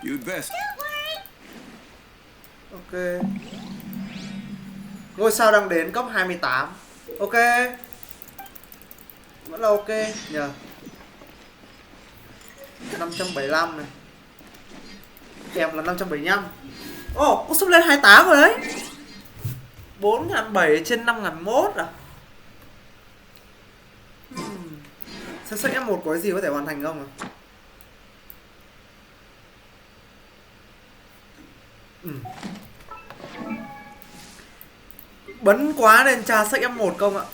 Speaker 6: You'd best.
Speaker 15: Don't worry.
Speaker 3: Ok. Ngôi sao đang đến cấp 28. Ok. Vẫn là ok nhờ. 575 này. Kèm là 575. Ồ, có sắp lên 28 rồi đấy. 4.700 trên 5.001 à. Xem sách F1 có cái gì có thể hoàn thành không à? Bấn quá nên tra sách F1 không ạ?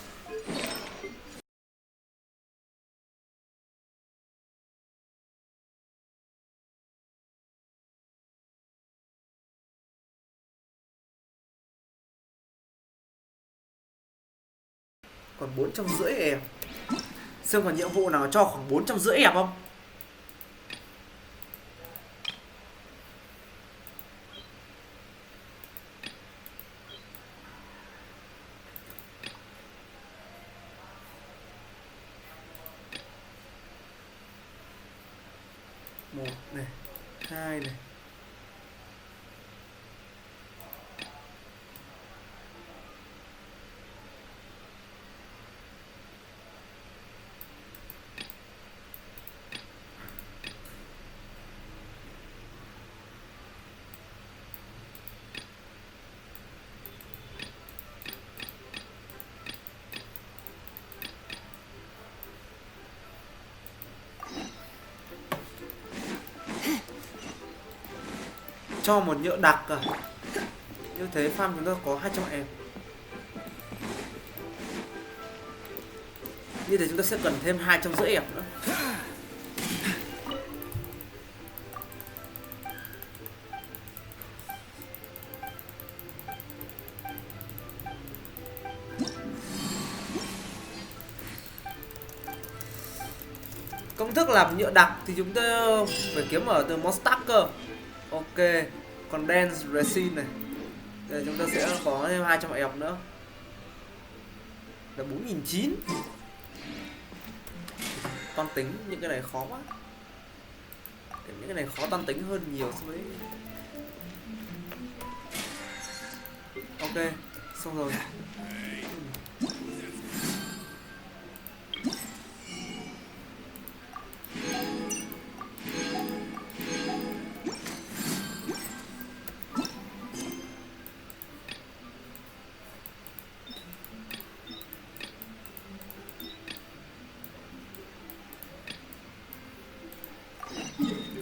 Speaker 3: Còn 450 em. Xem còn nhiệm vụ nào cho khoảng 450 em không? Một này, 2 này. Cho một nhựa đặc à. Như thế farm chúng ta có 200 em. Như thế chúng ta sẽ cần thêm 250 em nữa. Công thức làm nhựa đặc thì chúng ta phải kiếm ở từ Monstack cơ. Ok, còn Dance Resin này. Đây chúng ta sẽ có thêm 200 ép nữa. Là 4.900. Toán tính những cái này khó quá. Những cái này khó toán tính hơn nhiều so với. Ok, xong rồi.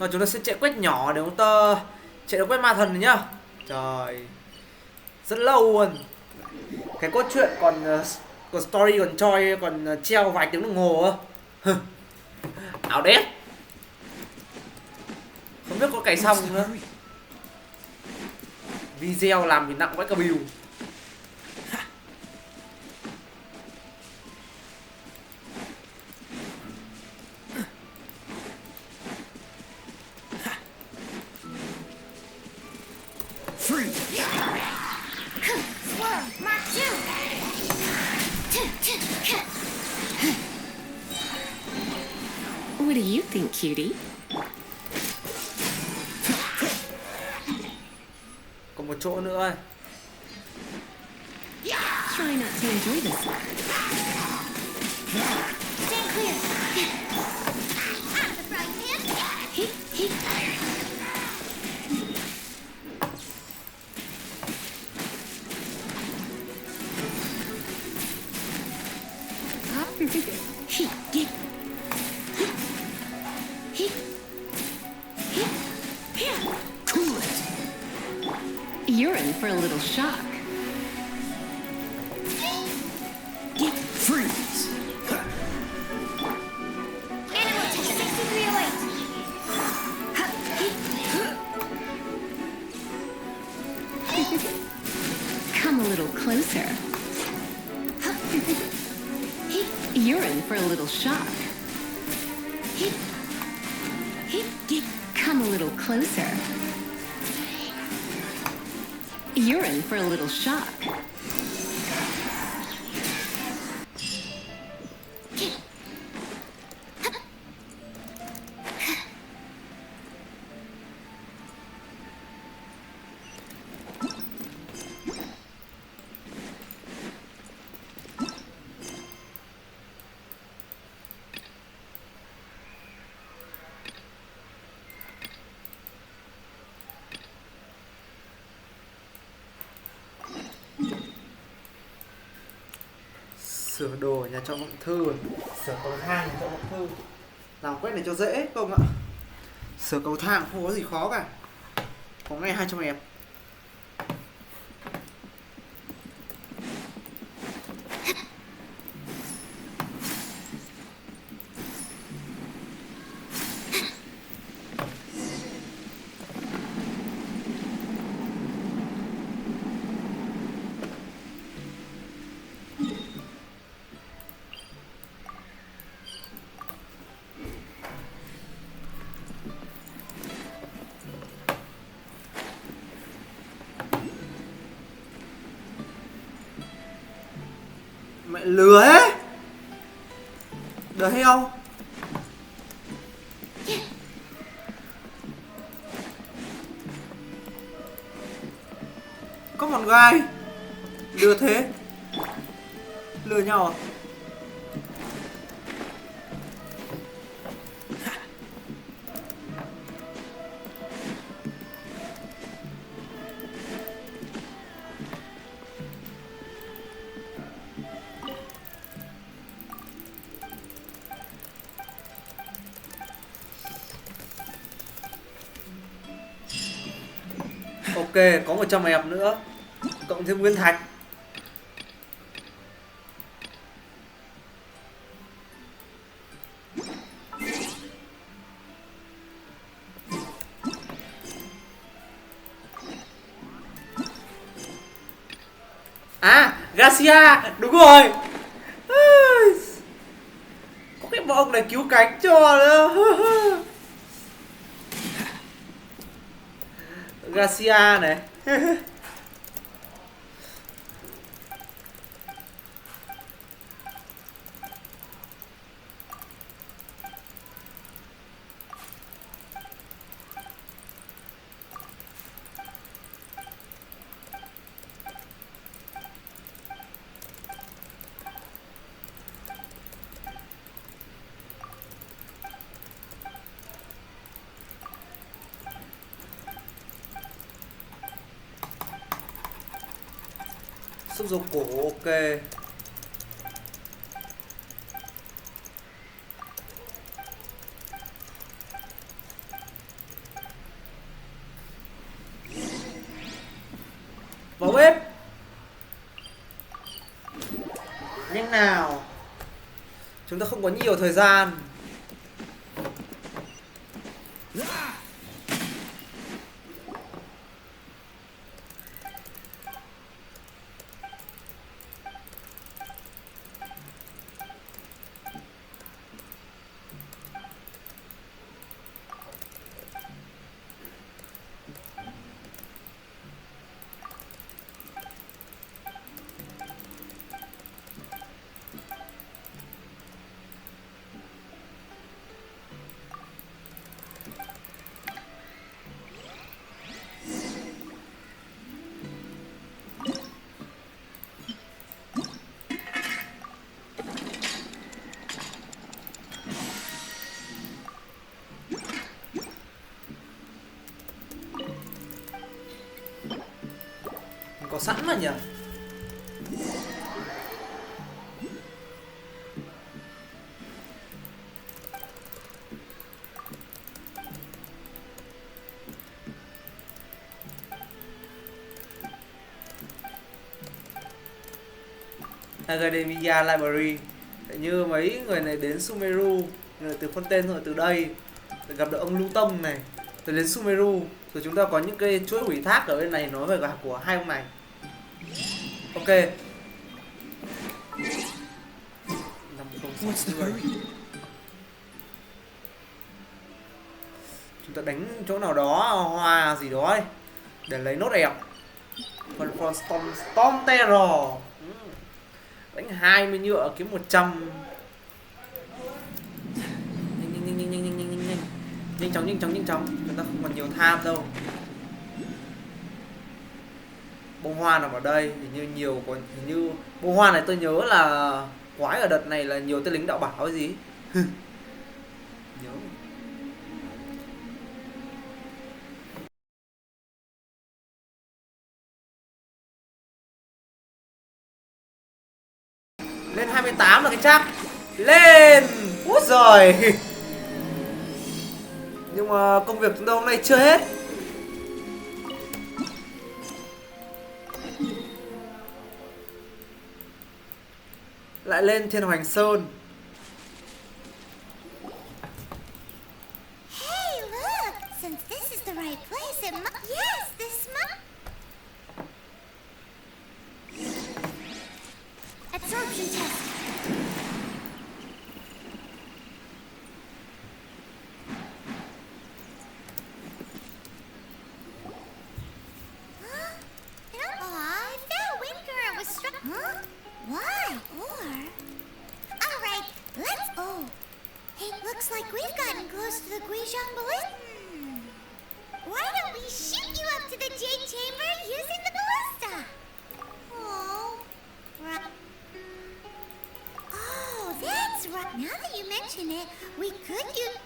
Speaker 3: Và chúng ta sẽ chạy quét nhỏ để chúng ta chạy được quét ma thần này nhá. Trời, rất lâu luôn. Cái cốt truyện còn story còn choi, còn treo vài tiếng đồng hồ á. Ảo đét. Không biết có cày xong nữa. Video làm thì nặng quá cả bill.
Speaker 11: What do you think, cutie?
Speaker 3: Còn một chỗ nữa.
Speaker 11: Try not to enjoy this.
Speaker 2: Stand clear. Out of the frying pan.
Speaker 11: You're in for a little shock.
Speaker 9: Freeze!
Speaker 2: Animal test 6308.
Speaker 11: Come a little closer. You're in for a little shock. Come a little closer. You're in for a little shock.
Speaker 3: Sửa đồ nhà cho Mộng Thư, sửa cầu thang nhà cho Mộng Thư. Làm quét này cho dễ không ạ? Sửa cầu thang không có gì khó cả. Có ngay 200 em. Mẹ lừa ấy. Được hay không? Có một gai. Lừa thế. Lừa nhau à? Ok, có 100 ép nữa. Cộng thêm nguyên thạch. À, Garcia, đúng rồi. Có cái bọn ông này cứu cánh cho nữa. Garcia này. Xúc dầu cổ ok. Chúng ta không có nhiều thời gian. Có sẵn mà nhỉ. Academia Library. Như mấy người này đến Sumeru, người từ Fontaine rồi từ đây để gặp được ông Lưu Tông này, rồi đến Sumeru, rồi chúng ta có những cái chuỗi ủy thác ở bên này nói về cả của hai ông này. Ok. Chúng ta đánh chỗ nào đó hoa gì đó ấy, để lấy nốt đẹp. Còn Storm Terror đánh 20 nhựa kiếm 100. Nhanh chóng. Chúng ta không còn nhiều tham đâu. Bông hoa nằm ở đây, hình như nhiều, còn hình như bông hoa này tôi nhớ là quái ở đợt này là nhiều tên lính đạo bảo hay gì. Nhớ. Lên 28 là cái chắc. Lên. Úi giời. Nhưng mà công việc chúng ta hôm nay chưa hết. Lại lên Thiên Hoành Sơn.
Speaker 2: Hey, look! Since this is the right place, it must... Yes, this must... Absorption test. Aw, if that wind current was struck... Huh? Why? Or... Alright, let's... Oh. Hey, looks like we've gotten close to the Guizhong ballista. Why don't we shoot you up to the Jade Chamber using the ballista? Oh. Right. Oh, that's right. Now that you mention it, we could use...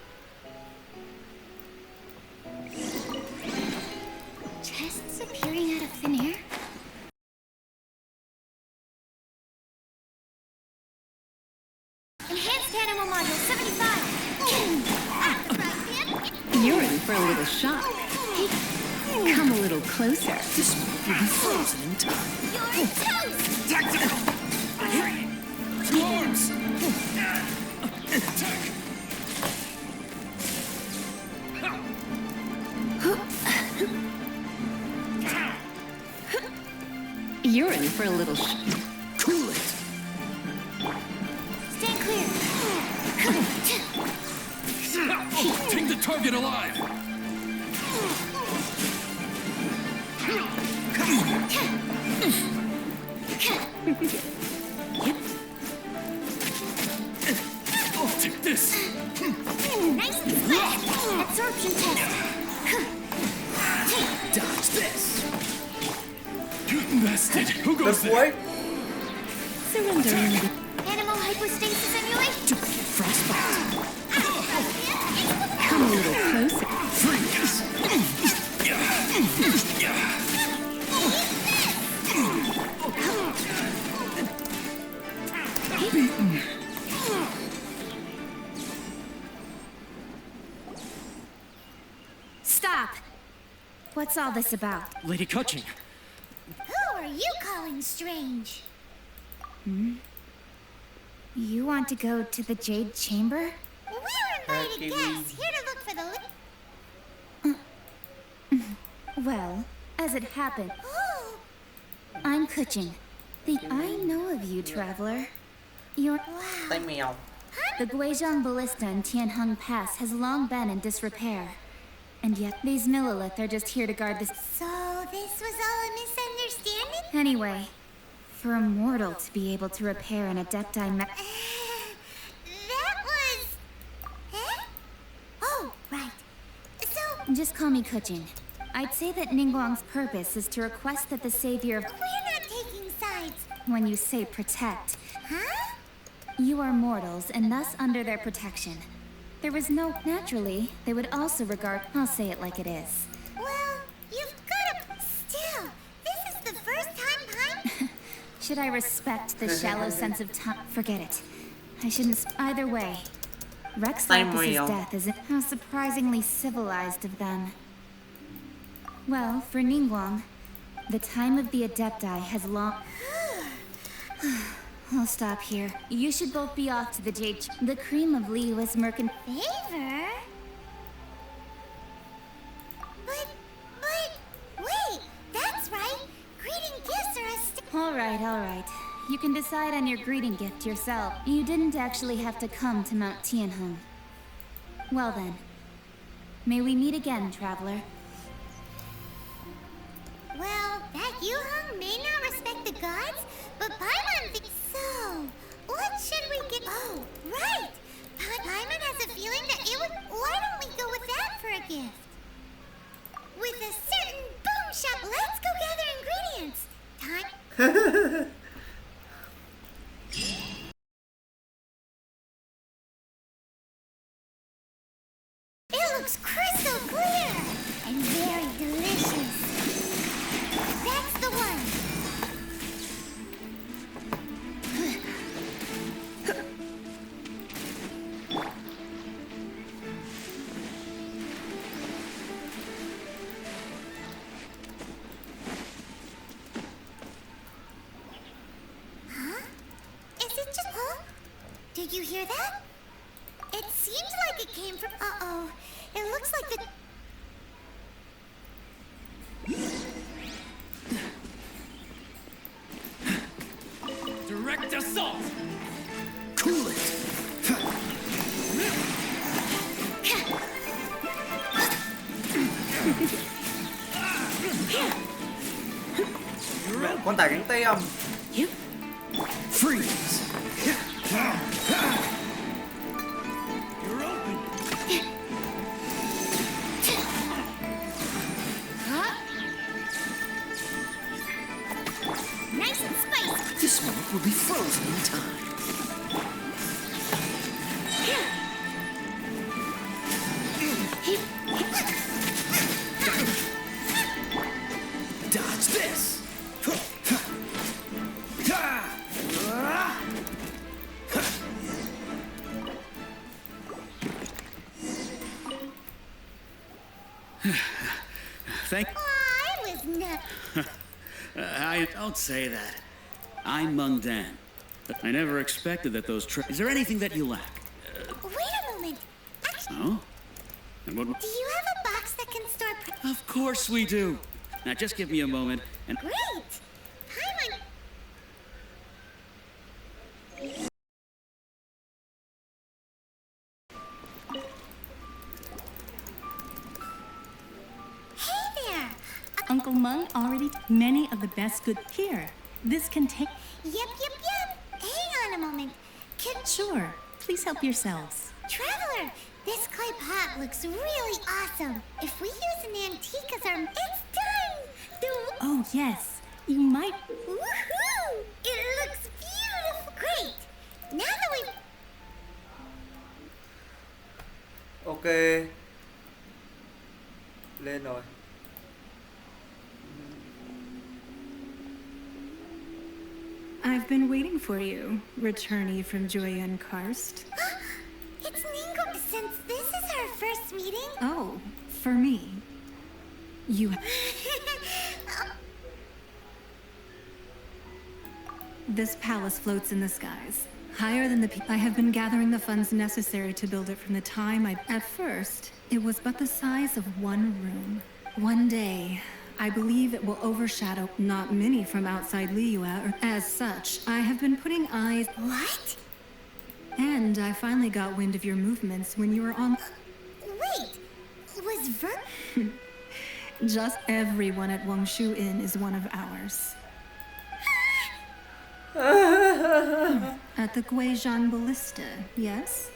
Speaker 2: Chests appearing out of thin air? Enhanced animal module 75.
Speaker 11: You're in for a little shock. Hey, come a little closer.
Speaker 9: This will be frozen in time.
Speaker 2: You're toast!
Speaker 9: Tactical! Two arms! Attack!
Speaker 11: You're in for a little
Speaker 9: Cool it!
Speaker 2: Stand clear.
Speaker 14: Take the target alive! Oh, take this!
Speaker 2: Nice and slick. Absorption test.
Speaker 9: Dodge this!
Speaker 14: You bastard! Who
Speaker 3: Đợt
Speaker 14: goes
Speaker 3: cuối.
Speaker 14: there?
Speaker 11: surrendering.
Speaker 2: Animal hypostasis simulation.
Speaker 9: Frostbite!
Speaker 11: Come a little closer.
Speaker 9: Beaten.
Speaker 2: Stop! What's all this about?
Speaker 12: Lady Kuching.
Speaker 2: Who are you calling strange?
Speaker 15: You want to go to the Jade Chamber? We're invited guests here to look for the
Speaker 13: Well, as it happened, I'm Qiqi. I know of you, traveler. You're...
Speaker 3: Tay mèo.
Speaker 13: The Guizhong Ballista in Tianheng Pass has long been in disrepair. And yet, these Millilith are just here to guard this...
Speaker 15: So, this was all a misunderstanding?
Speaker 13: Anyway, for a mortal to be able to repair an Adepti
Speaker 15: that was... Eh? Oh, right. So...
Speaker 13: Just call me Qiqi. I'd say that Ningguang's purpose is to request that the savior of...
Speaker 15: We're not taking sides.
Speaker 13: When you say protect...
Speaker 15: Huh?
Speaker 13: You are mortals, and thus under their protection. There was no... Naturally, they would also regard... I'll say it like it is.
Speaker 15: Well, you've got to... Still, this is the first time I'm...
Speaker 13: Should I respect the shallow sense of time? Forget it. I shouldn't... Either way. Rex Lapis' death is... How surprisingly civilized of them. Well, for Ningguang, the time of the Adepti has long... I'll stop here. You should both be off to the Jade... The cream of Liyue's mercant...
Speaker 15: Favor? But... Wait! That's right! Greeting gifts are a...
Speaker 13: Alright. You can decide on your greeting gift yourself. You didn't actually have to come to Mount Tianheng. Well then. May we meet again, traveler.
Speaker 15: Well, that Yuheng may not respect the gods, but Paimon thinks so. What should we get? Oh, right! Paimon has a feeling that it would... Why don't we go with that for a gift? With a certain boom shop. Let's go gather ingredients. Time... It looks crystal clear and very delicious. That's the one. Huh? Is it just... Huh? Did you hear that? It seems like it came from... Uh-oh. It looks like the...
Speaker 14: Direct assault!
Speaker 9: Cool it!
Speaker 3: Con tải cánh tay không?
Speaker 9: Freeze!
Speaker 14: You're open!
Speaker 15: Nice and spicy.
Speaker 9: This moment will be frozen in time. Dodge this!
Speaker 12: Thank...
Speaker 15: I was not...
Speaker 12: I don't say that. I'm Mungdan. But I never expected that those Is there anything that you lack?
Speaker 15: Wait a moment.
Speaker 12: Oh? And what...
Speaker 15: Do you have a box that can store...
Speaker 12: Of course we do. Now just give me a moment and...
Speaker 15: Great! Paimon... Hey there!
Speaker 16: Uncle Mung already many of the best good here. This can take...
Speaker 15: Yep. Hang on a moment.
Speaker 16: Sure. Please help yourselves.
Speaker 15: Traveler, this clay pot looks really awesome. If we use an antique as our... It's done!
Speaker 16: Oh, yes. You might...
Speaker 15: Woohoo! It looks beautiful! Great! Now that we've...
Speaker 3: Ok. Lên rồi.
Speaker 16: I've been waiting for you, returnee from Joyun Karst.
Speaker 15: It's Ningguang. Since this is our first meeting...
Speaker 16: Oh, for me. You... This palace floats in the skies. higher than the peak. I have been gathering the funds necessary to build it from the time At first, it was but the size of one room. One day, I believe it will overshadow not many from outside Liyue, or as such, I have been putting eyes...
Speaker 2: What?
Speaker 16: And I finally got wind of your movements when you were on...
Speaker 2: Wait, was
Speaker 16: Just everyone at Wangshu Inn is one of ours. At the Guizhong Ballista, yes?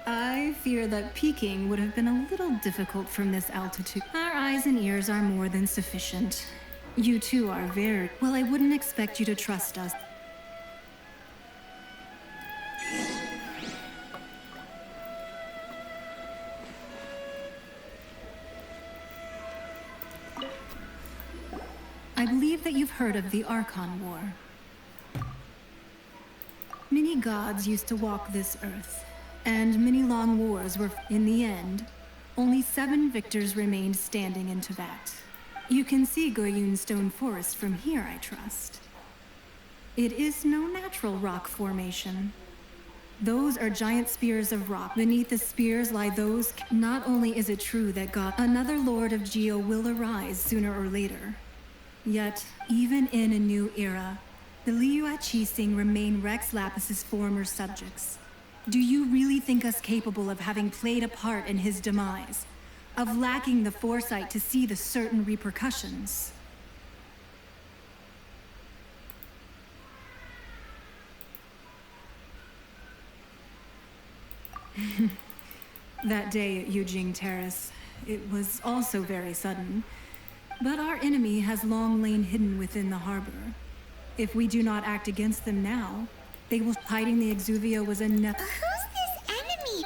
Speaker 16: I fear that peeking would have been a little difficult from this altitude. Our eyes and ears are more than sufficient. You two are very... Well, I wouldn't expect you to trust us. I believe that you've heard of the Archon War. Many gods used to walk this earth, and many long wars were... In the end, only 7 victors remained standing in Tibet. You can see Goyun Stone Forest from here, I trust. It is no natural rock formation. Those are giant spears of rock. Beneath the spears lie those... Not only is it true that God, another Lord of Geo will arise sooner or later, yet, even in a new era, the Liyue Qixing remain Rex Lapis's former subjects. Do you really think us capable of having played a part in his demise? Of lacking the foresight to see the certain repercussions? That day at Yujing Terrace, it was also very sudden. But our enemy has long lain hidden within the harbor. If we do not act against them now, they will... Hiding the Exuvio was a
Speaker 2: Who's this enemy?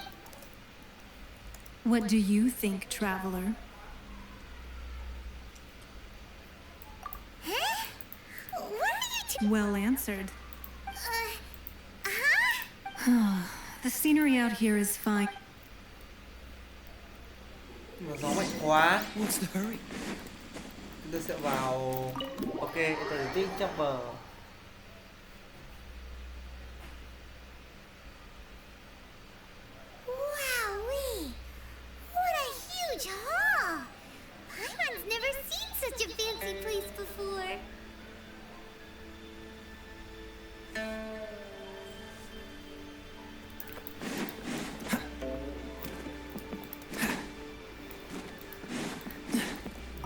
Speaker 16: What do you think, traveler?
Speaker 2: Huh? What are you
Speaker 16: Well answered. The scenery out here is fine.
Speaker 3: Gió mạnh quá.
Speaker 12: What's the hurry?
Speaker 3: Chúng ta sẽ vào... Ok, tôi tích trong bờ.
Speaker 2: Wowee! What a huge hall! Paimon's never seen such a fancy place before.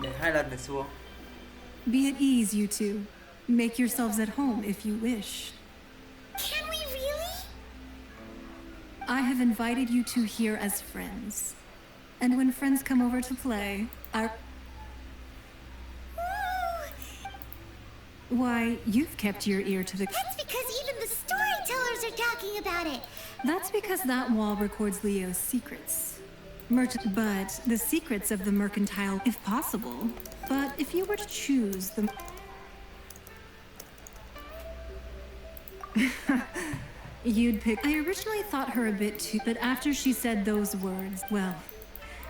Speaker 3: Để 2 lần để xuống.
Speaker 16: Be at ease, you two. Make yourselves at home if you wish.
Speaker 2: Can we really?
Speaker 16: I have invited you two here as friends. And when friends come over to play, Why, you've kept your ear to the...
Speaker 2: That's because even the storytellers are talking about it.
Speaker 16: That's because that wall records Leo's secrets. But the secrets of the mercantile, if possible. But if you were to choose the... You'd pick... I originally thought her a bit too... But after she said those words, well...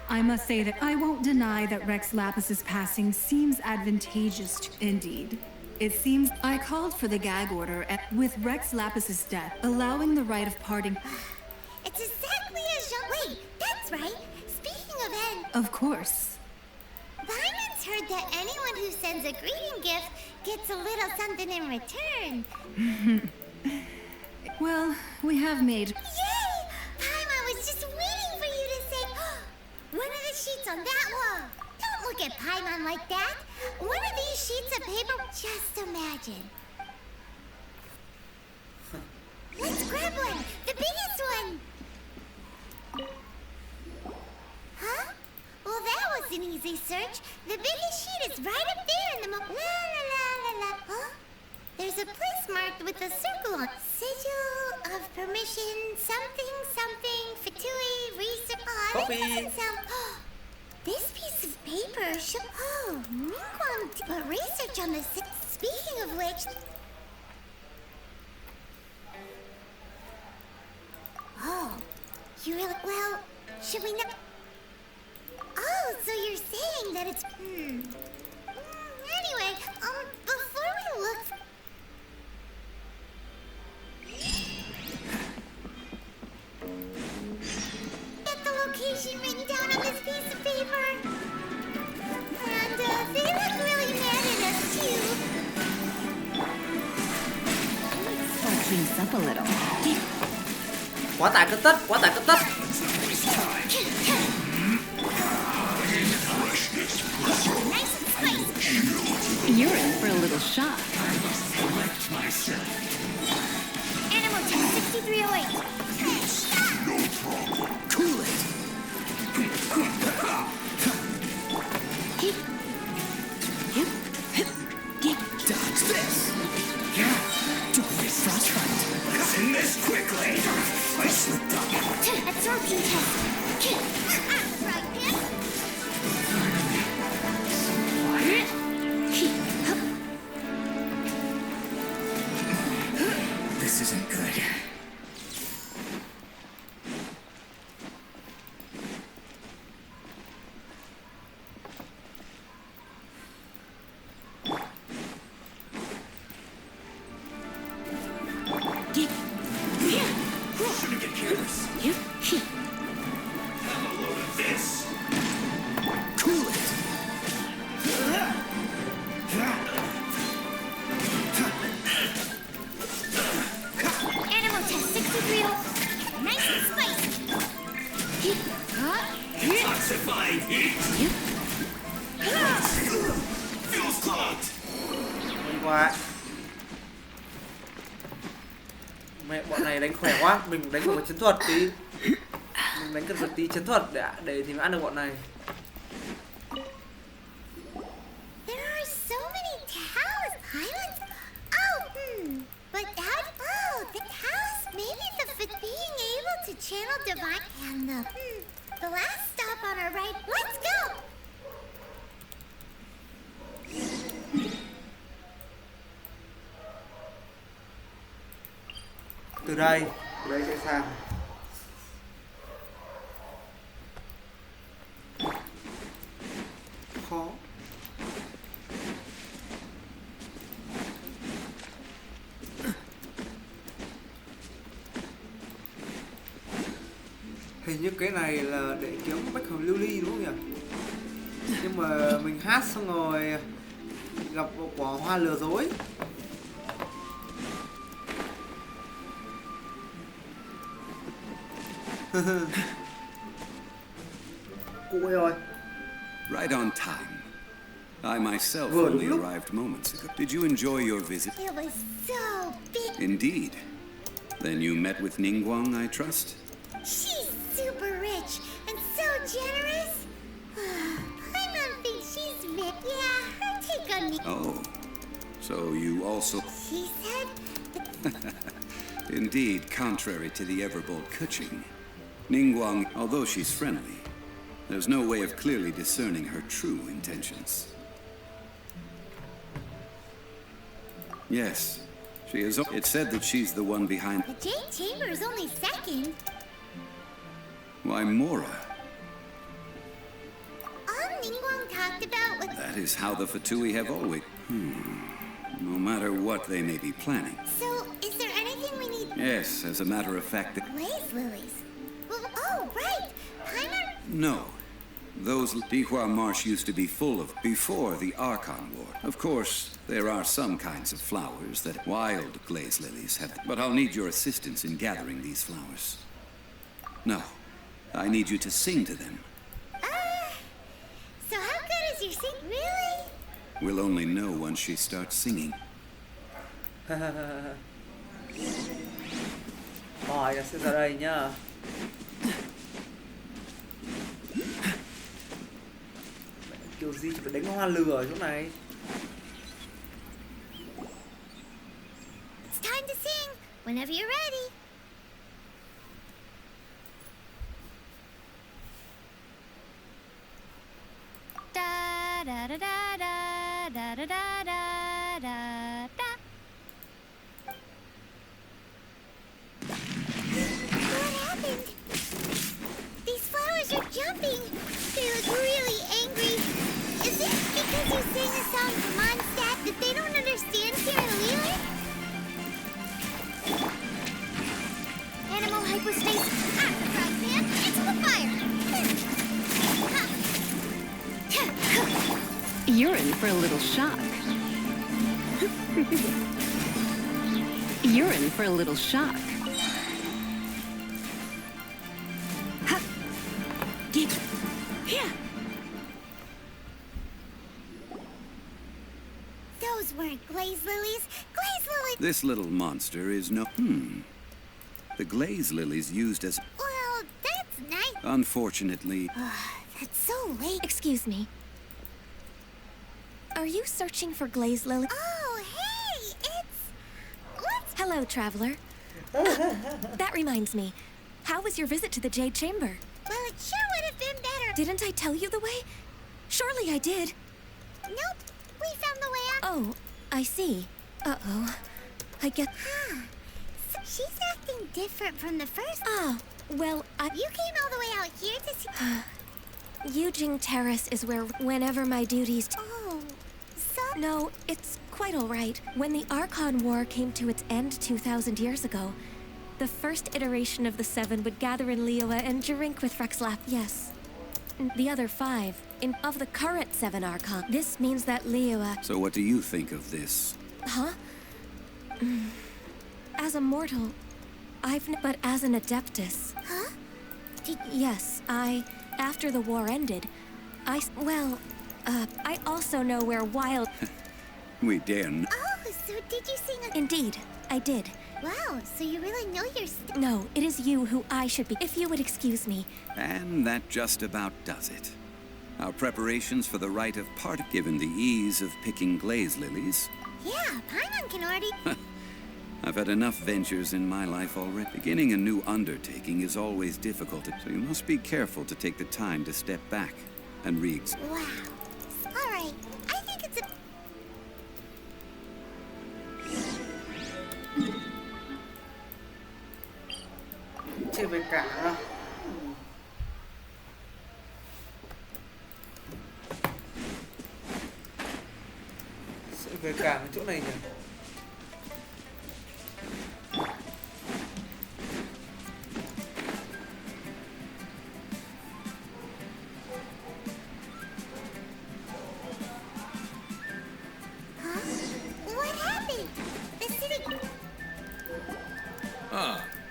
Speaker 16: I must say that I won't deny that Rex Lapis's passing seems advantageous to... Indeed. It seems I called for the gag order with Rex Lapis's death, allowing the right of parting...
Speaker 2: It's exactly as Wait, that's right. Speaking of N...
Speaker 16: Of course.
Speaker 2: Paimon's heard that anyone who sends a greeting gift gets a little something in return.
Speaker 16: Well, we have made...
Speaker 2: Yay! Paimon was just waiting for you to say, one of the sheets on that wall. Don't look at Paimon like that. One of these sheets of paper, just imagine. Let's grab one, the biggest one. Huh? Well, that was an easy search. The biggest sheet is right up there in the la la la la la. Huh? There's a place marked with a circle on. Sigil of permission, something, something, Fatui, research. That doesn't sound... This piece of paper should... Ningguang, but research on the... Speaking of which... Oh, you really... Well, should we not... Oh, so you're saying that it's... Anyway, before we look... location written down on this piece of paper. And they look really mad at us too.
Speaker 11: Let's things up a little.
Speaker 3: Quá tải cất tất, quá tải cất tất.
Speaker 11: You're in for a little shock.
Speaker 2: Animal Tech 6308.
Speaker 9: No problem. Cool it. Dodge this. Frostbite. In this quickly. I slipped up.
Speaker 2: Absorption test. Right, Pip.
Speaker 9: This isn't good. Shouldn't get careless. Have a load of this. Cool it.
Speaker 2: Animal Test 6308. Nice and spicy.
Speaker 9: Detoxifying heat. Feels clogged.
Speaker 3: Quá. Mẹ, bọn này đánh khỏe quá, mình đánh một chiến thuật tí. Mình đánh cần một tí chiến thuật để thì mới ăn được bọn này.
Speaker 2: There are so many Taoist islands. But that, the Taoist, maybe the being able to channel divine and the last stop on our right. Let's go.
Speaker 3: Từ đây sẽ sang. Khó. Hình như cái này là để kiếm Bách Hợp Lưu Ly đúng không nhỉ? Nhưng mà mình hát xong rồi gặp một quả hoa lừa dối. Cụ rồi.
Speaker 6: Right on time. I myself only arrived moments ago. Did you enjoy your visit?
Speaker 2: It was so big.
Speaker 6: Indeed. Then you met with Ningguang, I trust?
Speaker 2: She's super rich and so generous. I don't think she's rich. Yeah, her take on me.
Speaker 6: Oh, so you also...
Speaker 2: She said...
Speaker 6: Indeed, contrary to the ever-bold Qiqi, Ningguang, although she's friendly, there's no way of clearly discerning her true intentions. Yes, she is. It's said that she's the one behind...
Speaker 2: The Jade Chamber is only second.
Speaker 6: Why, Mora?
Speaker 2: All Ningguang talked about was...
Speaker 6: That is how the Fatui have always... No matter what they may be planning.
Speaker 2: So, is there anything we need...
Speaker 6: Yes, as a matter of fact...
Speaker 2: Blaze lilies. Oh, right! Paimon...
Speaker 6: No. Those Dihua Marsh used to be full of before the Archon War. Of course, there are some kinds of flowers that wild glaze lilies have... But I'll need your assistance in gathering these flowers. No. I need you to sing to them.
Speaker 2: So how good is your sing? Really?
Speaker 6: We'll only know once she starts singing.
Speaker 3: Rồi, sẽ ra đây nhá. Kiểu gì phải đánh hoa lửa ở chỗ này.
Speaker 2: It's time to sing. Whenever you're ready. Da da da da da da da da da da da. What happened? These flowers are jumping. They look really angry. Is it because you sang a song from Mondstadt that they don't understand here in Liyue? Animal hypostasis. Surprise, man! Into the fire!
Speaker 11: You're in for a little shock. You're in for a little shock.
Speaker 2: Here. Those weren't glaze lilies. Glaze lilies.
Speaker 6: This little monster is no... The glaze lilies used as...
Speaker 2: Well, that's nice.
Speaker 6: Unfortunately...
Speaker 2: That's so late.
Speaker 17: Excuse me. Are you searching for glaze lily?
Speaker 2: Oh, hey, it's...
Speaker 17: Hello, traveler. That reminds me. How was your visit to the Jade Chamber?
Speaker 2: Well, it sure would have been better.
Speaker 17: Didn't I tell you the way? Surely I did.
Speaker 2: Nope, we found the way out.
Speaker 17: Oh, I see. Uh-oh. I get...
Speaker 2: So she's acting different from the first.
Speaker 17: Ah, well,
Speaker 2: You came all the way out here to see...
Speaker 17: Yujing Terrace is where whenever my duties...
Speaker 2: Oh, so...
Speaker 17: No, it's quite all right. When the Archon War came to its end 2,000 years ago, the first iteration of the Seven would gather in Liyue and drink with Frexlap. Yes. The other 5, of the current 7 Archon. This means that Liyue...
Speaker 6: So what do you think of this?
Speaker 17: Huh? As a mortal, but as an Adeptus...
Speaker 2: Huh?
Speaker 17: Yes, after the war ended, I also know where wild...
Speaker 6: We dare
Speaker 2: Oh, so did you sing a...
Speaker 17: Indeed, I did.
Speaker 2: Wow, so you really know your
Speaker 17: No, it is you who I should be, if you would excuse me.
Speaker 6: And that just about does it. Our preparations for the rite of part, given the ease of picking glaze lilies.
Speaker 2: Yeah, Paimon can already...
Speaker 6: I've had enough ventures in my life already. Beginning a new undertaking is always difficult, so you must be careful to take the time to step back and
Speaker 2: Wow. All right, I think it's a...
Speaker 3: Chơi với cả sẽ về cả cái chỗ này nhỉ.
Speaker 2: What happened? The city...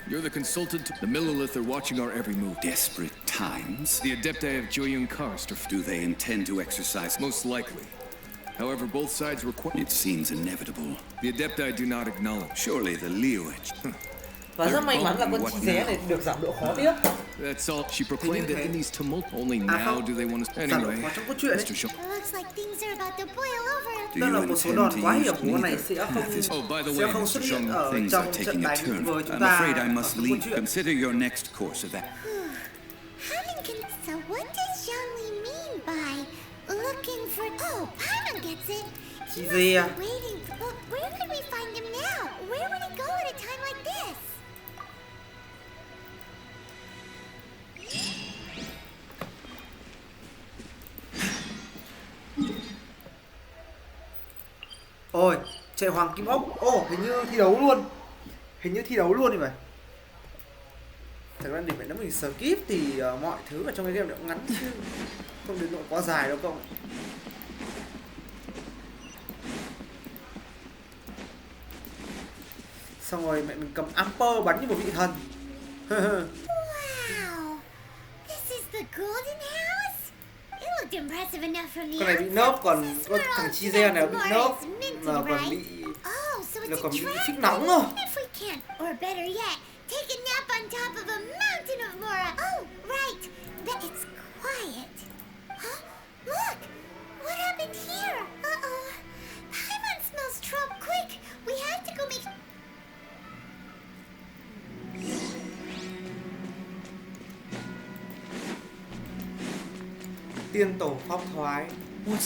Speaker 18: You're the consultant. The Millilith are watching our every move.
Speaker 6: Desperate times?
Speaker 18: The Adepti of Joyun Karst are...
Speaker 6: Do they intend to exercise?
Speaker 18: Most likely. However, both sides require...
Speaker 6: It seems inevitable.
Speaker 18: The Adepti do not acknowledge.
Speaker 6: Surely the Liyue...
Speaker 3: Và rất may mắn là con Childe này được giảm độ khó tiếp.
Speaker 18: That's all. She proclaimed that in these tumult. Only now do they want to... Anyway, Mr. Zhong...
Speaker 2: It looks like things are about to boil over.
Speaker 3: Tức là một số đòn quá hiểm của con này sẽ không xuất hiện ở trong trận đánh với chúng ta.
Speaker 6: I'm afraid I must leave. Consider your next course of that.
Speaker 2: So what does Zhongli mean by looking for... Oh, Paimon gets it. He must be waiting. But where could we find him now? Where would he go at a time like this?
Speaker 3: Ôi, chạy hoàng kim ốc. Hình như thi đấu luôn. Hình như thi đấu luôn thì phải. Thật ra để nếu mình skip thì mọi thứ ở trong cái game nó cũng ngắn chứ không đến độ quá dài đâu không. Xong rồi mẹ mình cầm amper bắn như một vị thần.
Speaker 2: Wow, this is the golden house. It looked impressive enough from the
Speaker 3: Con này bị nớp, còn thằng Childe này bị nớp mà còn bị phích nóng rồi.
Speaker 2: Or better yet, take a nap on top of a mountain of Mora. Oh, right. That it's quiet. Huh? Look! What happened here? Uh-oh. Paimon smells trouble. Quick! We have to go make...
Speaker 3: Tiên tổ pháp thoái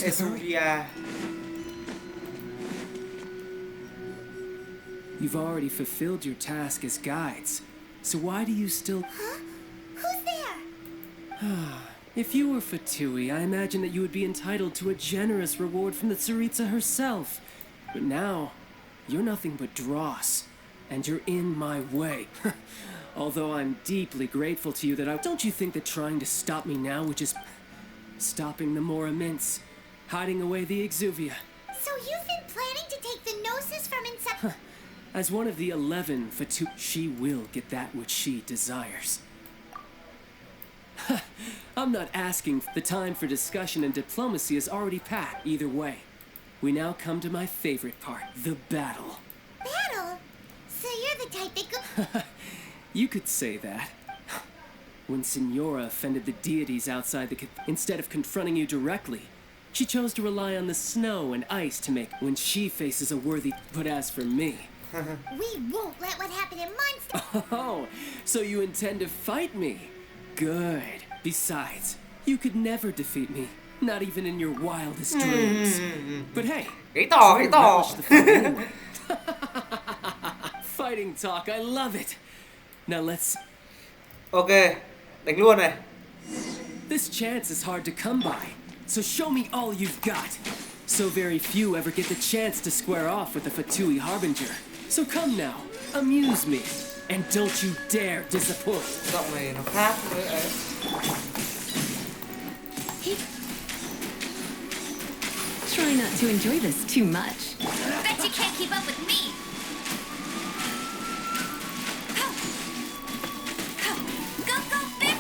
Speaker 3: Esuria.
Speaker 4: You've already fulfilled your task as guides, so why do you still...
Speaker 2: Huh? Who's there?
Speaker 4: If you were Fatui, I imagine that you would be entitled to a generous reward from the Tsaritsa herself. But now, you're nothing but dross, and you're in my way. Although I'm deeply grateful to you that Don't you think that trying to stop me now would just... stopping the more immense... hiding away the exuvia.
Speaker 2: So you've been planning to take the gnosis from inside...
Speaker 4: As one of the 11 Fatui, she will get that which she desires. I'm not asking. The time for discussion and diplomacy is already passed. Either way, we now come to my favorite part, the battle.
Speaker 2: Battle? So you're the type that go...
Speaker 4: You could say that. When Signora offended the deities outside the instead of confronting you directly, she chose to rely on the snow and ice to make when she faces a worthy... But as for me...
Speaker 2: We won't let what happened in Monster...
Speaker 4: Oh, so you intend to fight me? Good. Besides, you could never defeat me, not even in your wildest dreams. But hey, I relish the fight anyway. Fighting talk, I love it. Now let's...
Speaker 3: Ok, đánh luôn này.
Speaker 4: This chance is hard to come by, so show me all you've got. So very few ever get the chance to square off with the Fatui Harbinger. So come now, amuse me, and don't you dare disappoint.
Speaker 3: Giọng này nó khác với ấy.
Speaker 11: Try not to enjoy this too much.
Speaker 2: Bet you can't keep up with me. Go, Bip!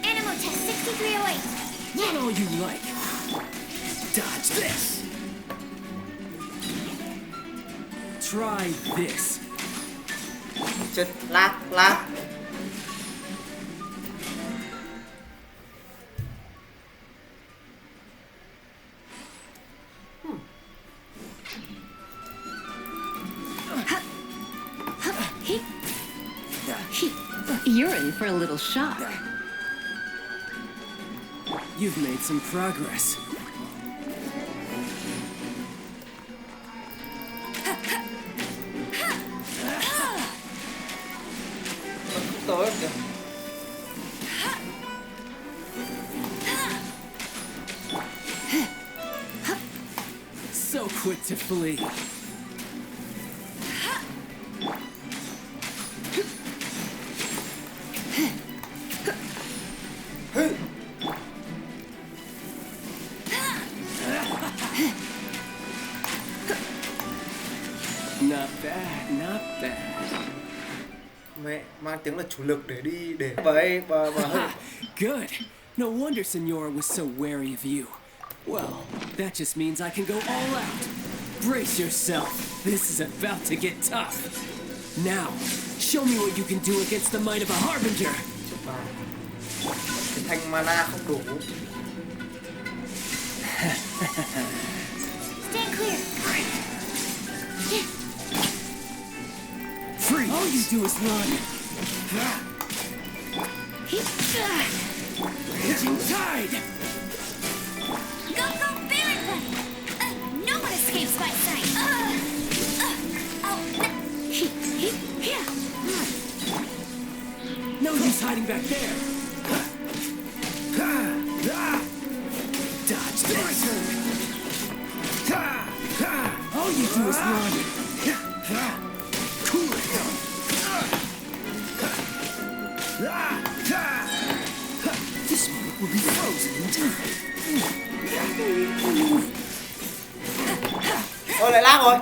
Speaker 2: Animal test 6308.
Speaker 4: Not all you like. Dodge this. Try this.
Speaker 3: Chết, lag.
Speaker 11: You're in for a little shock.
Speaker 4: You've made some progress.
Speaker 3: Tới kìa.
Speaker 4: So quick to flee. Not bad, not bad.
Speaker 3: Mẹ, mang tiếng là chủ lực để đi để bà hơi.
Speaker 4: Good. No wonder Signora was so wary of you. Well, that just means I can go all out. Brace yourself. This is about to get tough. Now, show me what you can do against the might of a Harbinger.
Speaker 3: Cái thanh mana không đủ.
Speaker 2: Stand clear.
Speaker 4: Freeze. All you do is run. Raging tide.
Speaker 2: Go, Baron! No one escapes my sight.
Speaker 4: No use hiding back there. Dodge this. All you do is run. Cool it down. This moment will be frozen in time.
Speaker 3: Ôi lại lag rồi.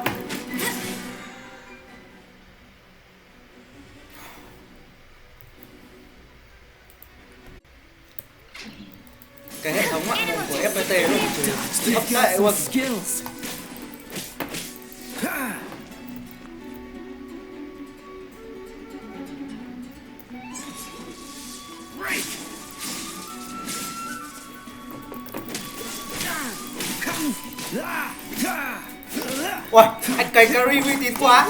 Speaker 3: Cái hệ thống mạng của FPT luôn. Hấp lệ luôn. Ui, anh cày carry uy tín quá.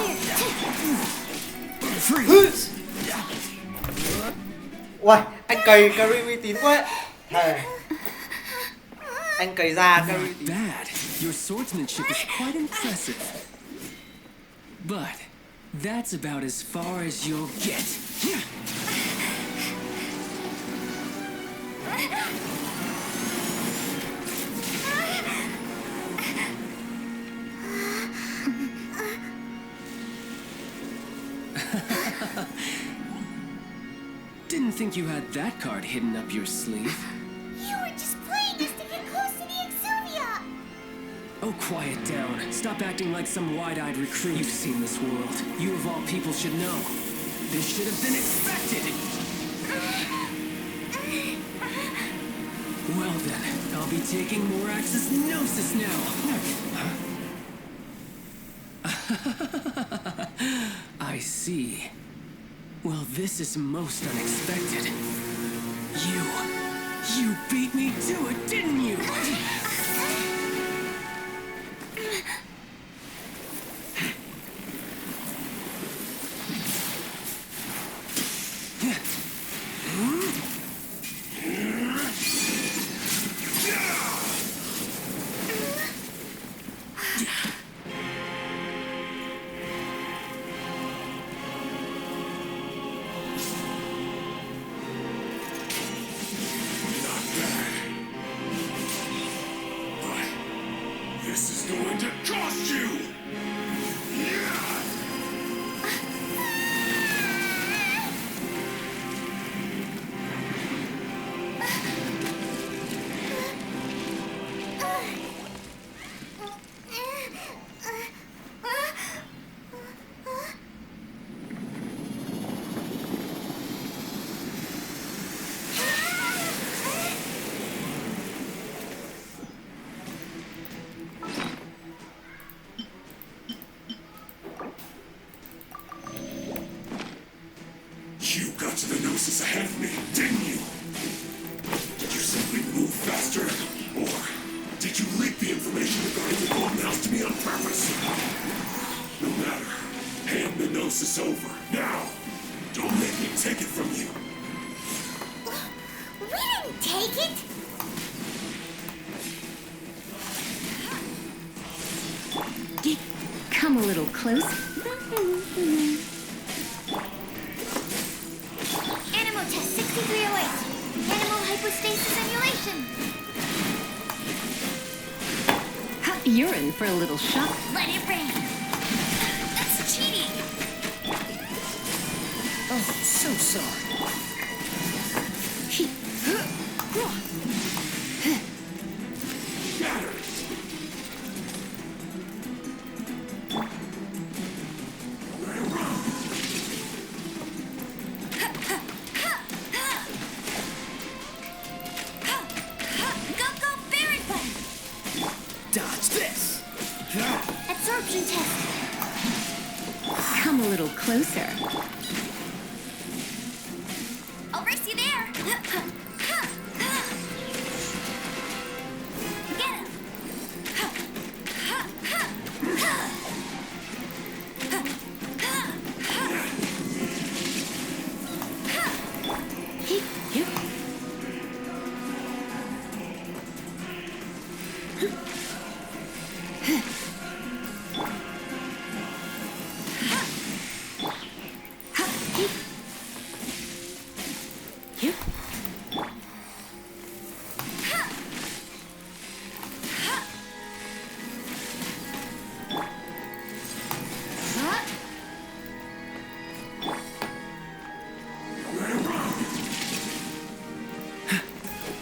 Speaker 3: Ui, anh cày carry uy tín quá. Anh cày ra carry uy tín.
Speaker 4: Bad. Your swordsmanship is quite impressive. But that's about as far as you'll get. Didn't think you had that card hidden up your sleeve.
Speaker 2: You were just playing us to get close to the exuvia.
Speaker 4: Oh, quiet down. Stop acting like some wide-eyed recruit. You've seen this world. You of all people should know. This should have been expected. Well then, I'll be taking more access gnosis now. I see. Well, this is most unexpected. You beat me to it, didn't you?
Speaker 19: Ahead of me, didn't you? Did you simply move faster? Or did you leak the information regarding the golden house to me on purpose? No matter. Hand the gnosis over. Now! Don't make me take it from you.
Speaker 2: We didn't take it!
Speaker 11: Come a little closer.
Speaker 2: Animal test 6308. Animal hypostasis emulation.
Speaker 11: You're in for a little shock.
Speaker 2: Let it rain. That's cheating.
Speaker 9: Oh, so sorry.
Speaker 11: Come a little closer.
Speaker 2: I'll race you there. Get him.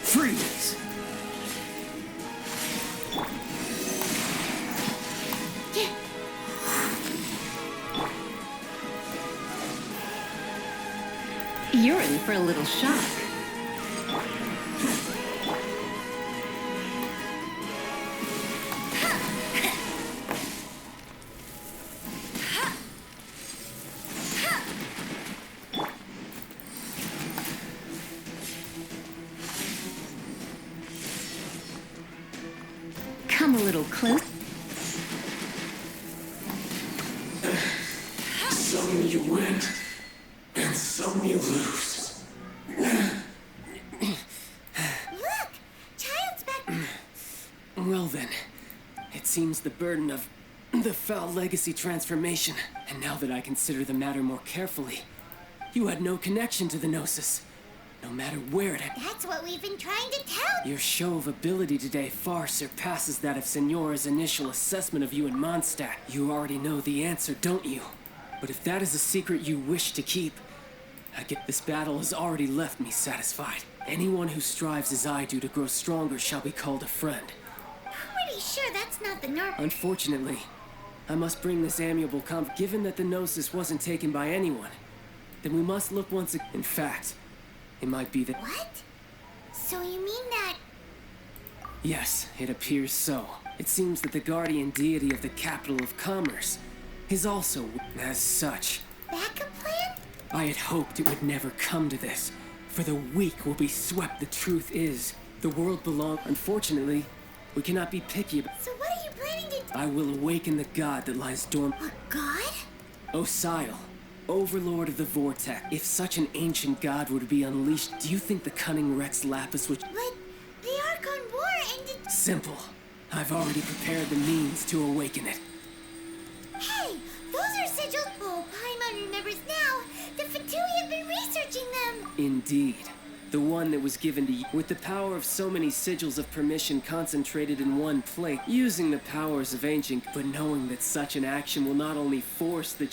Speaker 9: Freeze!
Speaker 11: You're in for a little shock. Come a little close.
Speaker 19: Some you win, and some you lose.
Speaker 2: Look! Child's back.
Speaker 4: Well then, it seems the burden of the foul legacy transformation. And now that I consider the matter more carefully, you had no connection to the Gnosis. No matter where it had...
Speaker 2: That's what we've been trying to tell.
Speaker 4: Your show of ability today far surpasses that of Signora's initial assessment of you in Mondstadt. You already know the answer, don't you? But if that is a secret you wish to keep, I get this battle has already left me satisfied. Anyone who strives as I do to grow stronger shall be called a friend.
Speaker 2: Pretty sure that's not the norm.
Speaker 4: Unfortunately, I must bring this amiable given that the Gnosis wasn't taken by anyone, then we must look once again. In fact, it might be that...
Speaker 2: What? So you mean that...
Speaker 4: Yes, it appears so. It seems that the guardian deity of the capital of commerce is also, as such.
Speaker 2: Backup plan?
Speaker 4: I had hoped it would never come to this, for the weak will be swept. The truth is, the world belongs... Unfortunately, we cannot be picky about...
Speaker 2: So what are you planning to do?
Speaker 4: I will awaken the god that lies dormant.
Speaker 2: A god?
Speaker 4: Osial, overlord of the vortex. If such an ancient god would be unleashed, do you think the cunning Rex Lapis would...
Speaker 2: But the Archon War ended...
Speaker 4: Simple. I've already prepared the means to awaken it.
Speaker 2: Hey, those are sigils. Oh, Paimon remembers now. The Fatui have been researching them.
Speaker 4: Indeed. The one that was given to you. With the power of so many sigils of permission concentrated in one place, using the powers of ancient, but knowing that such an action will not only force the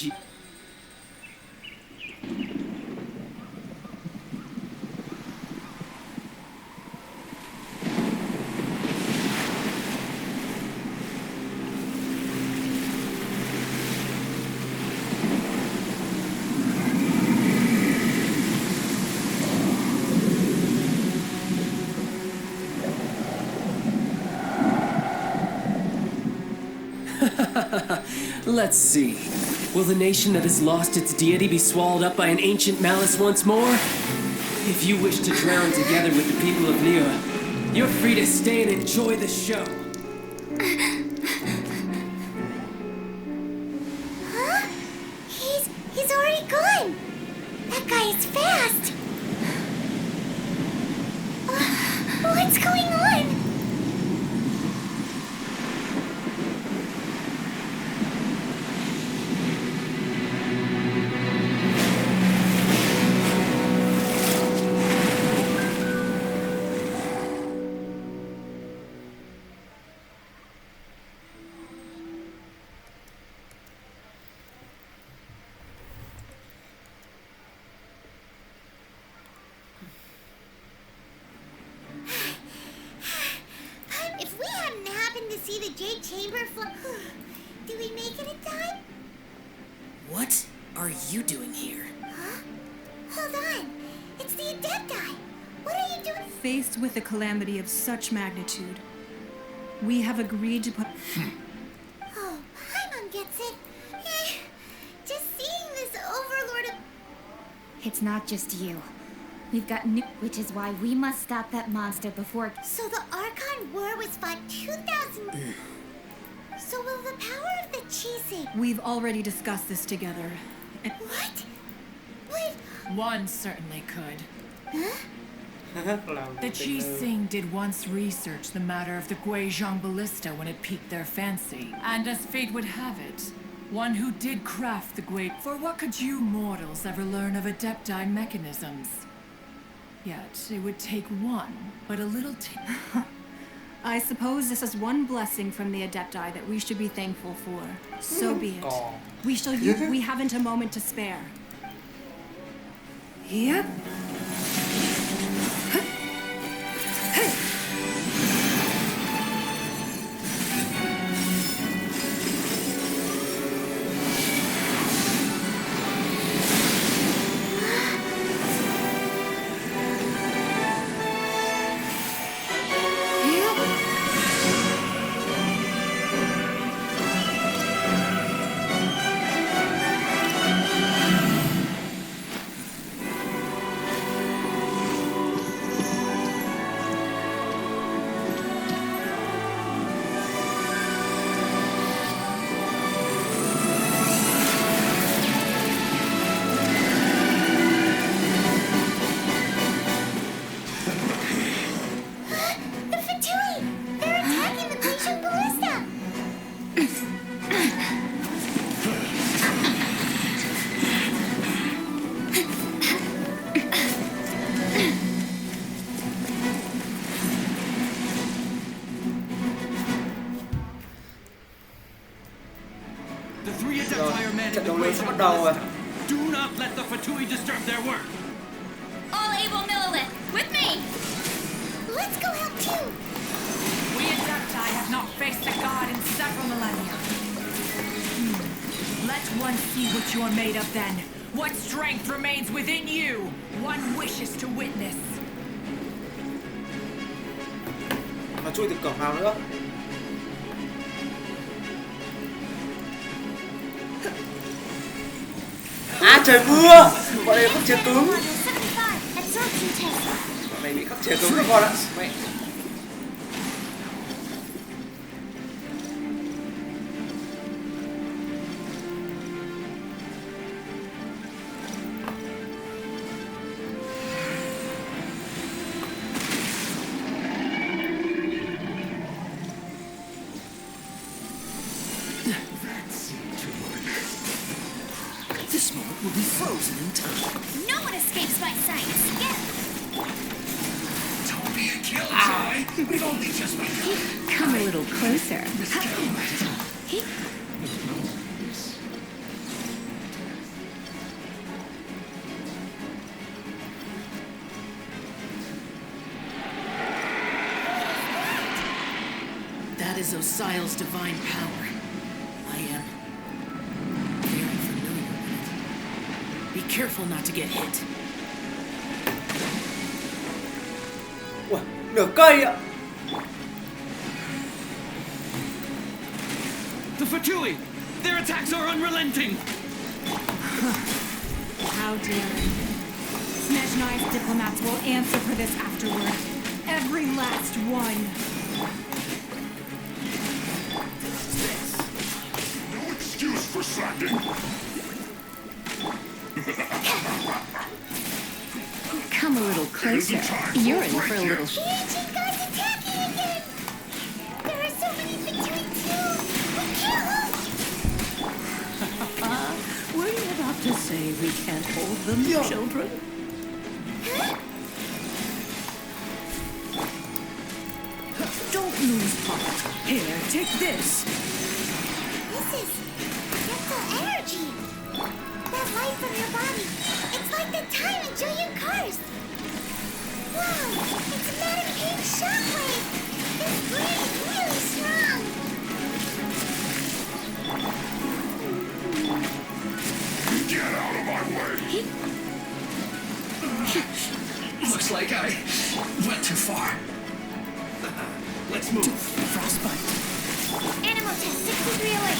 Speaker 4: Let's see. Will the nation that has lost its deity be swallowed up by an ancient malice once more? If you wish to drown together with the people of Liyue, you're free to stay and enjoy the show.
Speaker 2: Huh? He's already gone. That guy is fast. What's going on? Did we make it in time?
Speaker 20: What are you doing here?
Speaker 2: Huh? Hold on. It's the Adepti. What are you doing?
Speaker 16: Faced with a calamity of such magnitude, we have agreed to put...
Speaker 2: Oh, Paimon gets it. Just seeing this overlord of...
Speaker 21: It's not just you. We've got new... Which is why we must stop that monster before...
Speaker 2: So the Archon War was fought 2,000... So will the power of the Qiqi...
Speaker 16: We've already discussed this together.
Speaker 2: What? Wait...
Speaker 22: One certainly could.
Speaker 2: Huh?
Speaker 22: The Qixing did once research the matter of the Guizhong ballista when it piqued their fancy. And as fate would have it, one who did craft the Gui... For what could you mortals ever learn of Adepti mechanisms? Yet, it would take one, but a little...
Speaker 16: I suppose this is one blessing from the Adepti that we should be thankful for. So be it. We shall use... We haven't a moment to spare. Yep.
Speaker 14: Do not let the Fatui disturb their work.
Speaker 21: All able Millilith, with me!
Speaker 2: Let's go help too!
Speaker 22: We Adepti have not faced the god in everyone see what you are made of then. What strength remains within you? One wishes to witness.
Speaker 3: Nó chui từ cổng nào nữa? À trời mưa! Bọn này khắc chế cứng. Bọn này bị khắc chế cứng các con ạ. Mẹ.
Speaker 20: This moment will be frozen in time.
Speaker 2: No one escapes my sight. Skip!
Speaker 19: Don't be a killjoy. We've only just begun.
Speaker 11: Come a little closer.
Speaker 20: That is Osial's divine power. I am very familiar with it. Be careful not to get hit.
Speaker 3: Ủa, nửa cây ạ.
Speaker 14: The Fatui! Their attacks are unrelenting!
Speaker 16: How dare you? Snezhnai's diplomats will answer for this afterward. Every last one.
Speaker 19: No excuse for slacking.
Speaker 11: Come a little closer. You're in for a little.
Speaker 2: The ancient gods attacking again! There are so many Fatui too! We can't hold...
Speaker 20: Were you about to say we can't hold them, children? Don't lose heart. Here, take this.
Speaker 2: This is... mental energy! That light from your body, it's like the time in Julian Cars! Wow! It's a Madame Pink shockwave! This brain is really strong!
Speaker 19: Get out of my way. Looks like I went too far. Let's move.
Speaker 20: Frostbite.
Speaker 2: Animal test 6308.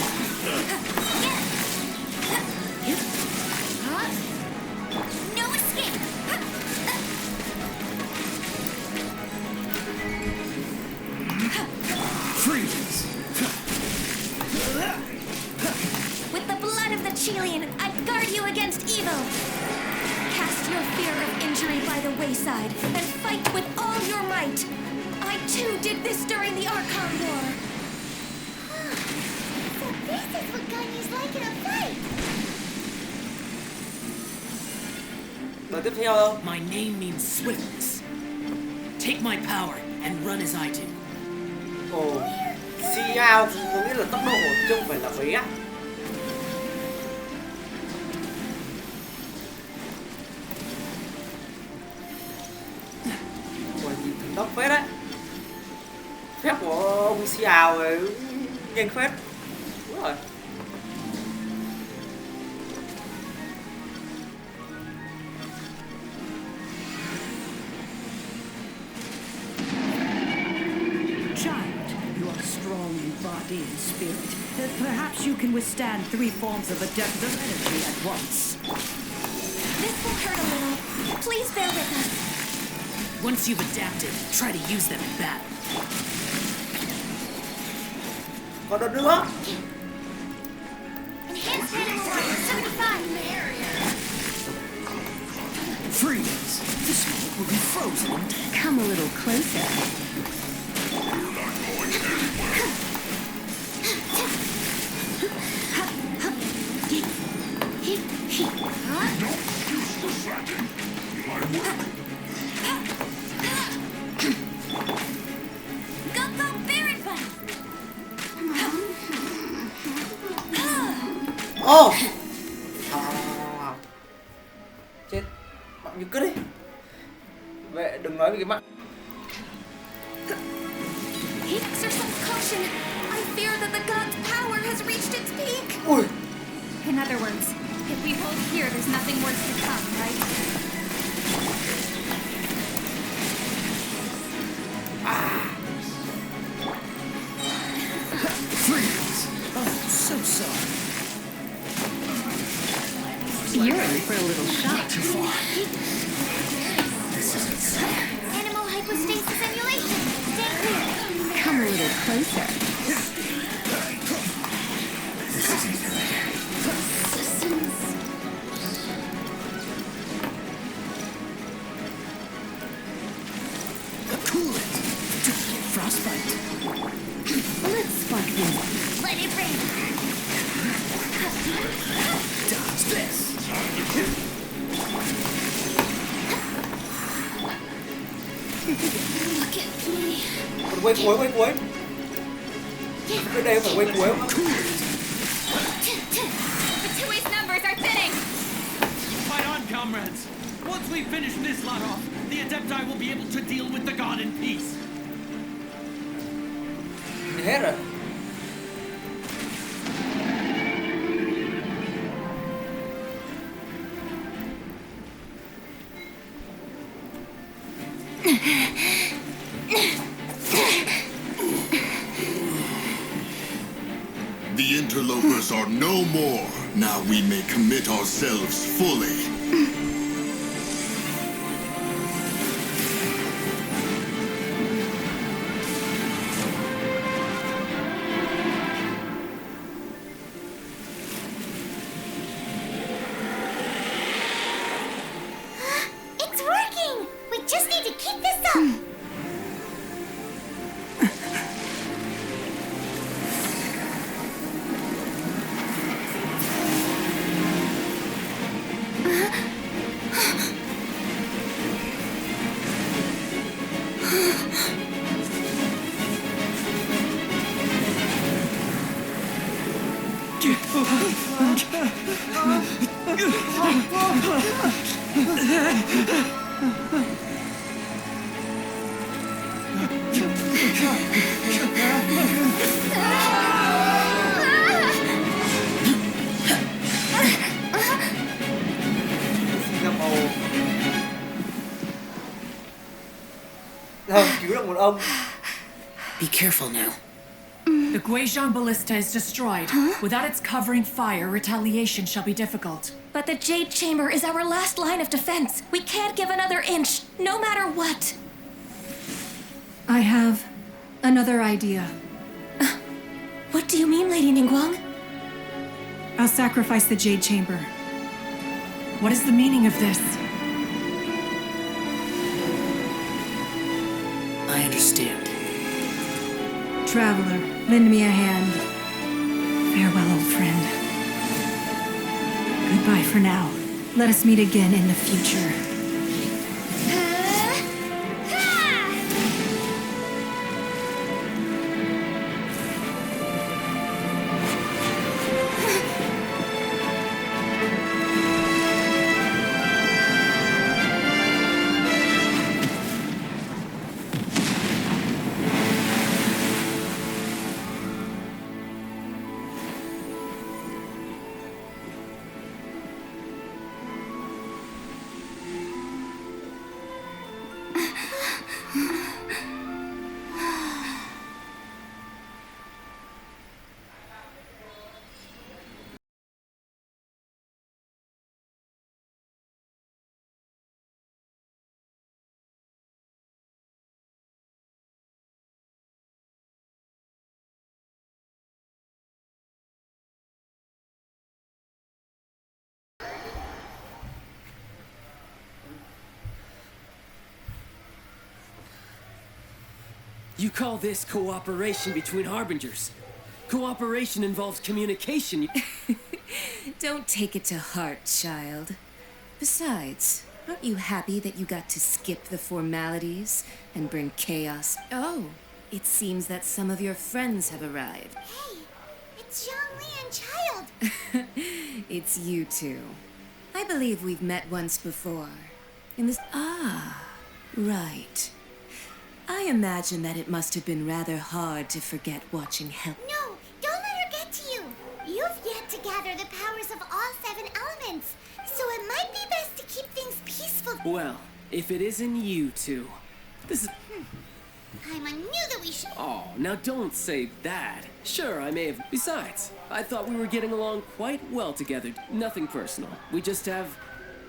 Speaker 2: No escape!
Speaker 20: Freeze.
Speaker 17: With the blood of the Chilean, I guard you against evil. Cast your fear of injury by the wayside and fight with all your might. I too did this during the Archon War.
Speaker 2: So this is what Ganyu's like in a fight!
Speaker 3: Đoạn tiếp theo đâu?
Speaker 20: My name means swiftness. Take my power and run as I do.
Speaker 3: Ồ, Siêu có nghĩa là tốc độ chứ không phải là bé. Ủa, nhìn thằng tốc phết đấy. Phép của ông Siêu ấy nhanh phết. Đúng rồi.
Speaker 20: Child, you are strong in body and spirit. Perhaps you can withstand 3 forms of a depth of energy at once.
Speaker 17: This will hurt a little. Please bear with us.
Speaker 20: Once you've adapted, try to use them in battle.
Speaker 3: Còn đợt nữa.
Speaker 2: Enhanced animal life 75!
Speaker 20: Freeze! This moment will be frozen.
Speaker 11: Come a little closer.
Speaker 2: Go, bear it back!
Speaker 3: Ồ. Chết. Bạn như cứ đi. Vệ đừng nói về cái mạng.
Speaker 17: Exercise caution. I fear that the god's power has reached its peak.
Speaker 3: Ui.
Speaker 21: In other words, if we hold here, there's nothing worse to come, right?
Speaker 9: Freeze! Oh, so sorry.
Speaker 11: You're in for a little shock.
Speaker 9: Too far.
Speaker 2: Animal hypostasis simulation. Stay clear.
Speaker 11: Come a little closer.
Speaker 9: Cool it. Frostbite.
Speaker 11: Let's spark this.
Speaker 2: Let it rain.
Speaker 9: Dodge this.
Speaker 2: Look at me.
Speaker 3: Quay cuối. Cái đây phải quay cuối không?
Speaker 21: Fatui's numbers are thinning!
Speaker 14: Fight on, comrades! Once we finish this lot off, the Adepti will be able to deal with the god in peace.
Speaker 3: Hết rồi.
Speaker 19: The interlopers are no more. Now we may commit ourselves fully.
Speaker 2: It's working! We just need to keep this up!
Speaker 3: Cứu được một ông.
Speaker 9: Be careful now.
Speaker 22: The Guizhong ballista is destroyed. Without its covering fire, retaliation shall be difficult.
Speaker 17: But the Jade Chamber is our last line of defense. We can't give another inch, no matter what.
Speaker 16: I have another idea.
Speaker 17: What do you mean, Lady Ningguang?
Speaker 16: I'll sacrifice the Jade Chamber.
Speaker 22: What is the meaning of this?
Speaker 9: I understand.
Speaker 16: Traveler, lend me a hand. Farewell, old friend. Goodbye for now. Let us meet again in the future.
Speaker 4: You call this cooperation between harbingers? Cooperation involves communication.
Speaker 7: Don't take it to heart, child. Besides, aren't you happy that you got to skip the formalities and bring chaos? Oh, it seems that some of your friends have arrived.
Speaker 2: Hey, it's Zhongli and Child.
Speaker 7: It's you two. I believe we've met once before. In this... Ah, right. I imagine that it must have been rather hard to forget watching Hell.
Speaker 2: No, don't let her get to you. You've yet to gather the powers of
Speaker 4: Well, if it isn't you two, this is...
Speaker 2: Paimon knew that we should...
Speaker 4: Oh, now don't say that. Sure, I may have... Besides, I thought we were getting along quite well together. Nothing personal. We just have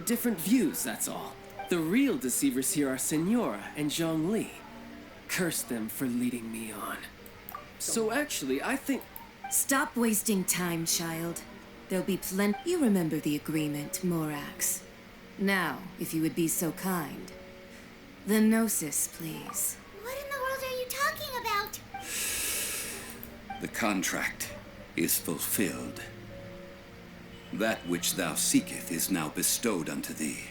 Speaker 4: different views, that's all. The real deceivers here are Senora and Zhongli. Curse them for leading me on. So actually, I think...
Speaker 7: Stop wasting time, child. There'll be plenty... You remember the agreement, Morax. Now, if you would be so kind. The Gnosis, please.
Speaker 2: What in the world are you talking about?
Speaker 6: The contract is fulfilled. That which thou seeketh is now bestowed unto thee.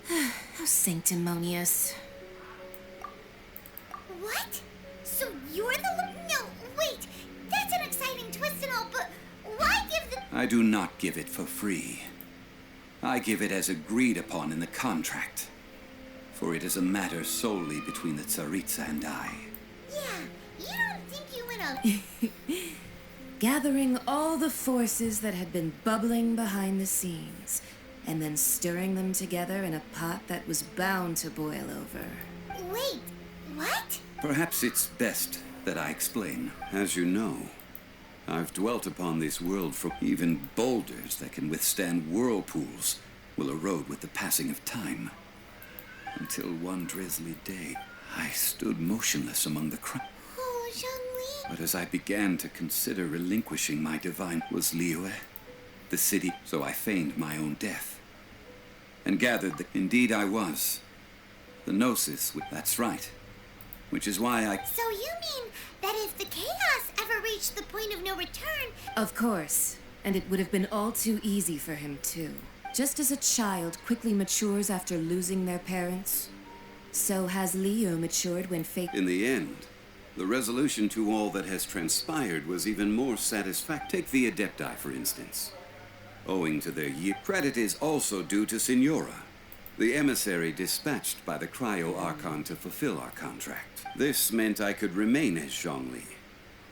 Speaker 7: How sanctimonious.
Speaker 2: What? So you're the... No, wait! That's an exciting twist and all, but why give the...
Speaker 6: I do not give it for free. I give it as agreed upon in the contract. For it is a matter solely between the Tsaritsa and I.
Speaker 2: Yeah, you don't think you went
Speaker 7: Gathering all the forces that had been bubbling behind the scenes, and then stirring them together in a pot that was bound to boil over.
Speaker 2: Wait, what?
Speaker 6: Perhaps it's best that I explain. As you know, I've dwelt upon this world for even boulders that can withstand whirlpools will erode with the passing of time. Until one drizzly day, I stood motionless among the crowd.
Speaker 2: Oh, Zhongli.
Speaker 6: But as I began to consider relinquishing my divine was Liyue, the city, so I feigned my own death. And gathered that indeed I was. The Gnosis, that's right. Which is why I...
Speaker 2: So you mean that if the chaos ever reached the point of no return...
Speaker 7: Of course. And it would have been all too easy for him, too. Just as a child quickly matures after losing their parents, so has Liyue matured when fate...
Speaker 6: In the end, the resolution to all that has transpired was even more satisfactory. Take the Adepti, for instance. Owing to their year, credit is also due to Senora, the emissary dispatched by the Cryo-Archon to fulfill our contract. This meant I could remain as Zhongli,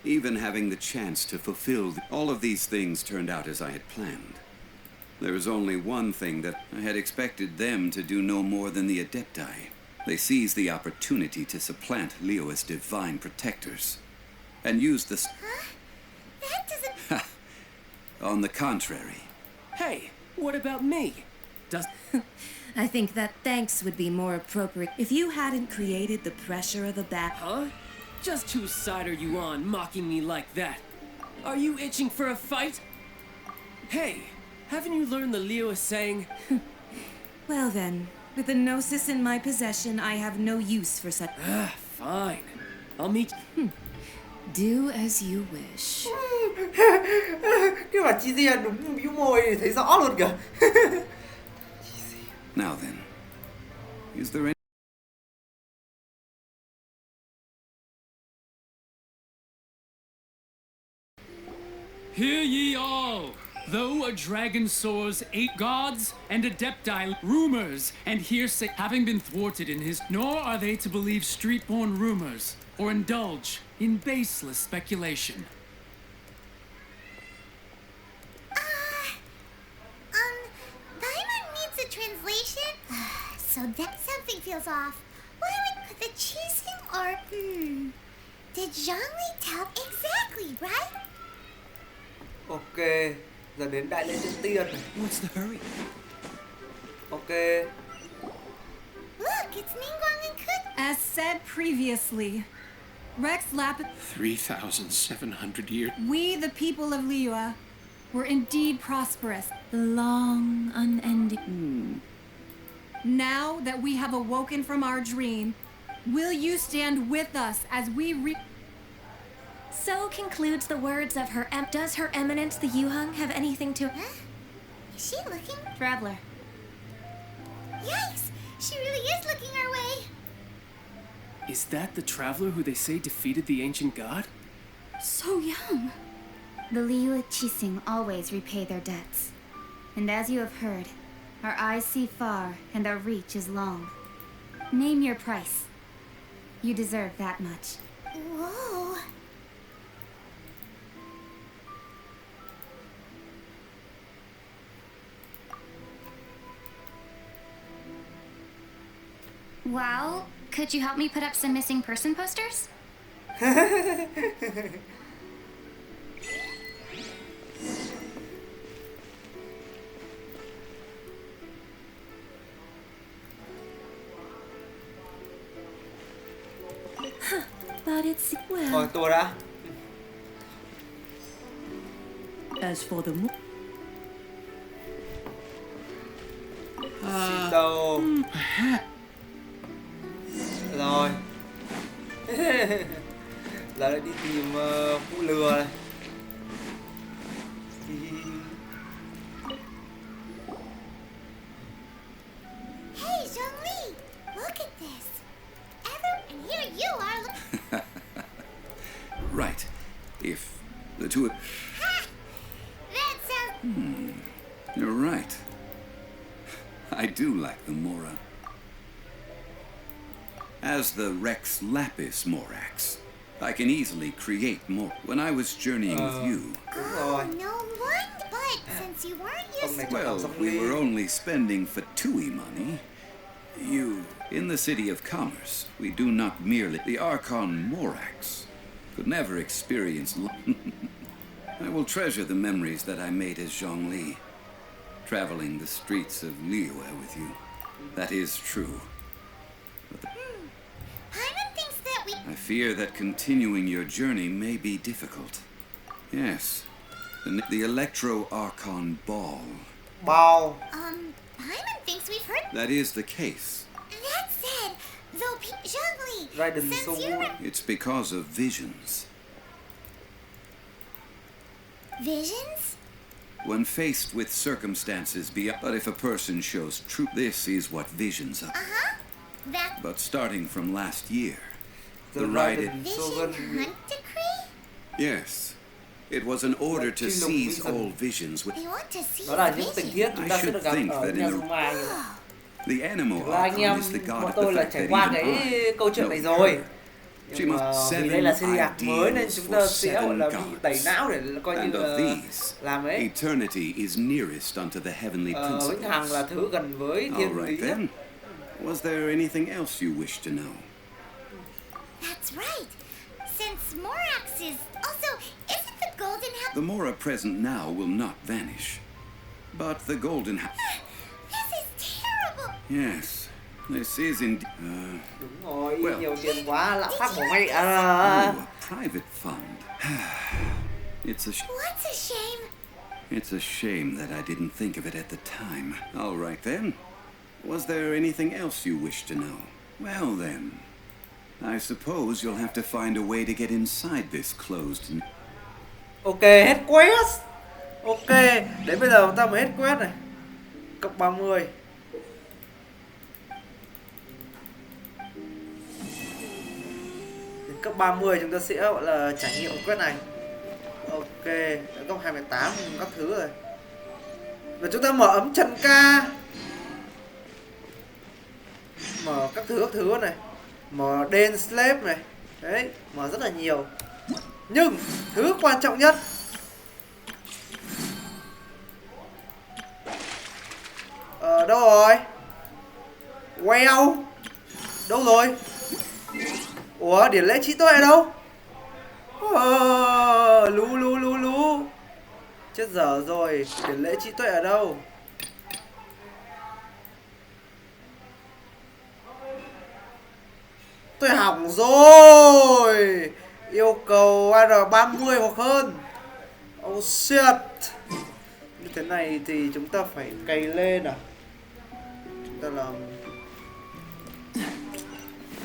Speaker 6: even having the chance to fulfill... All of these things turned out as I had planned. There was only one thing that I had expected them to do no more than the Adepti. They seized the opportunity to supplant Liyue's divine protectors, and used the...
Speaker 2: Huh? That doesn't...
Speaker 6: On the contrary.
Speaker 4: Hey, what about me? Does...
Speaker 7: I think that thanks would be more appropriate if you hadn't created the pressure of the battle.
Speaker 4: Huh? Just whose side are you on, mocking me like that? Are you itching for a fight? Hey, haven't you learned the Liyue saying?
Speaker 7: Well then, with the Gnosis in my possession, I have no use for such...
Speaker 4: Fine. I'll meet...
Speaker 7: Do as you wish.
Speaker 3: Cái bà Qiqi đúng bĩu môi thì thấy rõ luôn kìa.
Speaker 6: Now then, is there any...
Speaker 5: Hear ye all! Though a dragon soars 8 gods and Adepti, rumors and hearsay having been thwarted in his, nor are they to believe street-born rumors or indulge in baseless speculation.
Speaker 2: Paimon needs a translation? So that something feels off. Why would the choosing or... Did Zhongli tell exactly, right?
Speaker 3: Ok, giờ đến đại lễ tiên tiên này.
Speaker 9: What's the hurry?
Speaker 3: Ok.
Speaker 2: Look, it's Ningguang and Qiqi.
Speaker 16: As said previously, Rex Lap...
Speaker 9: 3,700 years.
Speaker 16: We, the people of Liyue, were indeed prosperous.
Speaker 1: The long, unending...
Speaker 16: Now that we have awoken from our dream, will you stand with us as we
Speaker 17: So concludes the words of her... Does Her Eminence the Yuheng have anything to...
Speaker 2: Huh? Is she looking?
Speaker 17: Traveler.
Speaker 2: Yikes! She really is looking our way.
Speaker 4: Is that the traveler who they say defeated the ancient god?
Speaker 21: So young. The Liyue Qixing always repay their debts. And as you have heard, our eyes see far and our reach is long. Name your price. You deserve that much.
Speaker 2: Whoa.
Speaker 21: Well, could you help me put up some missing person posters?
Speaker 1: But it's well.
Speaker 3: Thôi tôi đã.
Speaker 20: As for the
Speaker 3: Đâu. Rồi. Giờ lại đi tìm phụ lừa này.
Speaker 2: Hey, Zhongli, look at this. And here you are.
Speaker 6: Right. If the two...
Speaker 2: That sounds...
Speaker 6: You're right. I do like the Mora. As the Rex Lapis Morax, I can easily create more. When I was journeying with you...
Speaker 2: Oh, no wonder. But since you weren't used to...
Speaker 6: Well, we were only spending Fatui money. In the City of Commerce, we do not merely... The Archon Morax could never experience... I will treasure the memories that I made as Zhongli, traveling the streets of Liyue with you. That is true. But
Speaker 2: Paimon thinks that we...
Speaker 6: I fear that continuing your journey may be difficult. Yes. The Electro-Archon Ball.
Speaker 3: Ball.
Speaker 2: Paimon thinks we've heard...
Speaker 6: That is the case.
Speaker 2: That said, though Zhongli, since you...
Speaker 6: It's because of visions.
Speaker 2: Visions?
Speaker 6: When faced with circumstances beyond... But if a person shows truth, this is what visions are.
Speaker 2: Uh-huh. That...
Speaker 6: But starting from last year, the ride...
Speaker 2: Vision hunt decree?
Speaker 6: Yes. It was an order to seize all visions with...
Speaker 2: They want to seize
Speaker 3: Đó là những tình tiết chúng ta sẽ được gặp ở nhà Dung Mai.
Speaker 6: The animal
Speaker 3: anh em bọn tôi là trải qua cái câu chuyện này rồi. Nhưng mà vì đây là series mới nên chúng ta sẽ gọi là bị tẩy não để coi như là làm ấy.
Speaker 6: Eternity is nearest unto the heavenly principles.
Speaker 3: Vĩnh hằng là thứ gần với thiên lý nhất.
Speaker 6: Was there anything else you wish to know?
Speaker 2: That's right. Since Morax is also... Isn't the golden...
Speaker 6: The Mora present now will not vanish. But the golden...
Speaker 2: This is terrible.
Speaker 6: Yes. This is indeed...
Speaker 3: Đúng rồi, nhiều tiền quá, lạm phát của mày.
Speaker 6: A private fund. It's a...
Speaker 2: What's a shame?
Speaker 6: It's a shame that I didn't think of it at the time. All right then. Was there anything else you wish to know? Well then, I suppose you'll have to find a way to get inside this closed...
Speaker 3: Ok, hết quest. Ok, đến bây giờ chúng ta mới hết quest này. Cộng 30. Đến cấp 30 chúng ta sẽ gọi là trải nghiệm quest này. Ok, đã cấp 28 các thứ rồi. Và chúng ta mở ấm trần ca. Mở các thứ này. Mở Den Slave này. Đấy, mở rất là nhiều. Nhưng thứ quan trọng nhất đâu rồi? Wow. Đâu rồi? Ủa, điển lễ trí tuệ đâu? Lú. Chết dở rồi, điển lễ trí tuệ ở đâu? Tôi hỏng rồi. Yêu cầu AR30 hoặc hơn. Oh shit. Như thế này thì chúng ta phải cày lên à? Chúng ta làm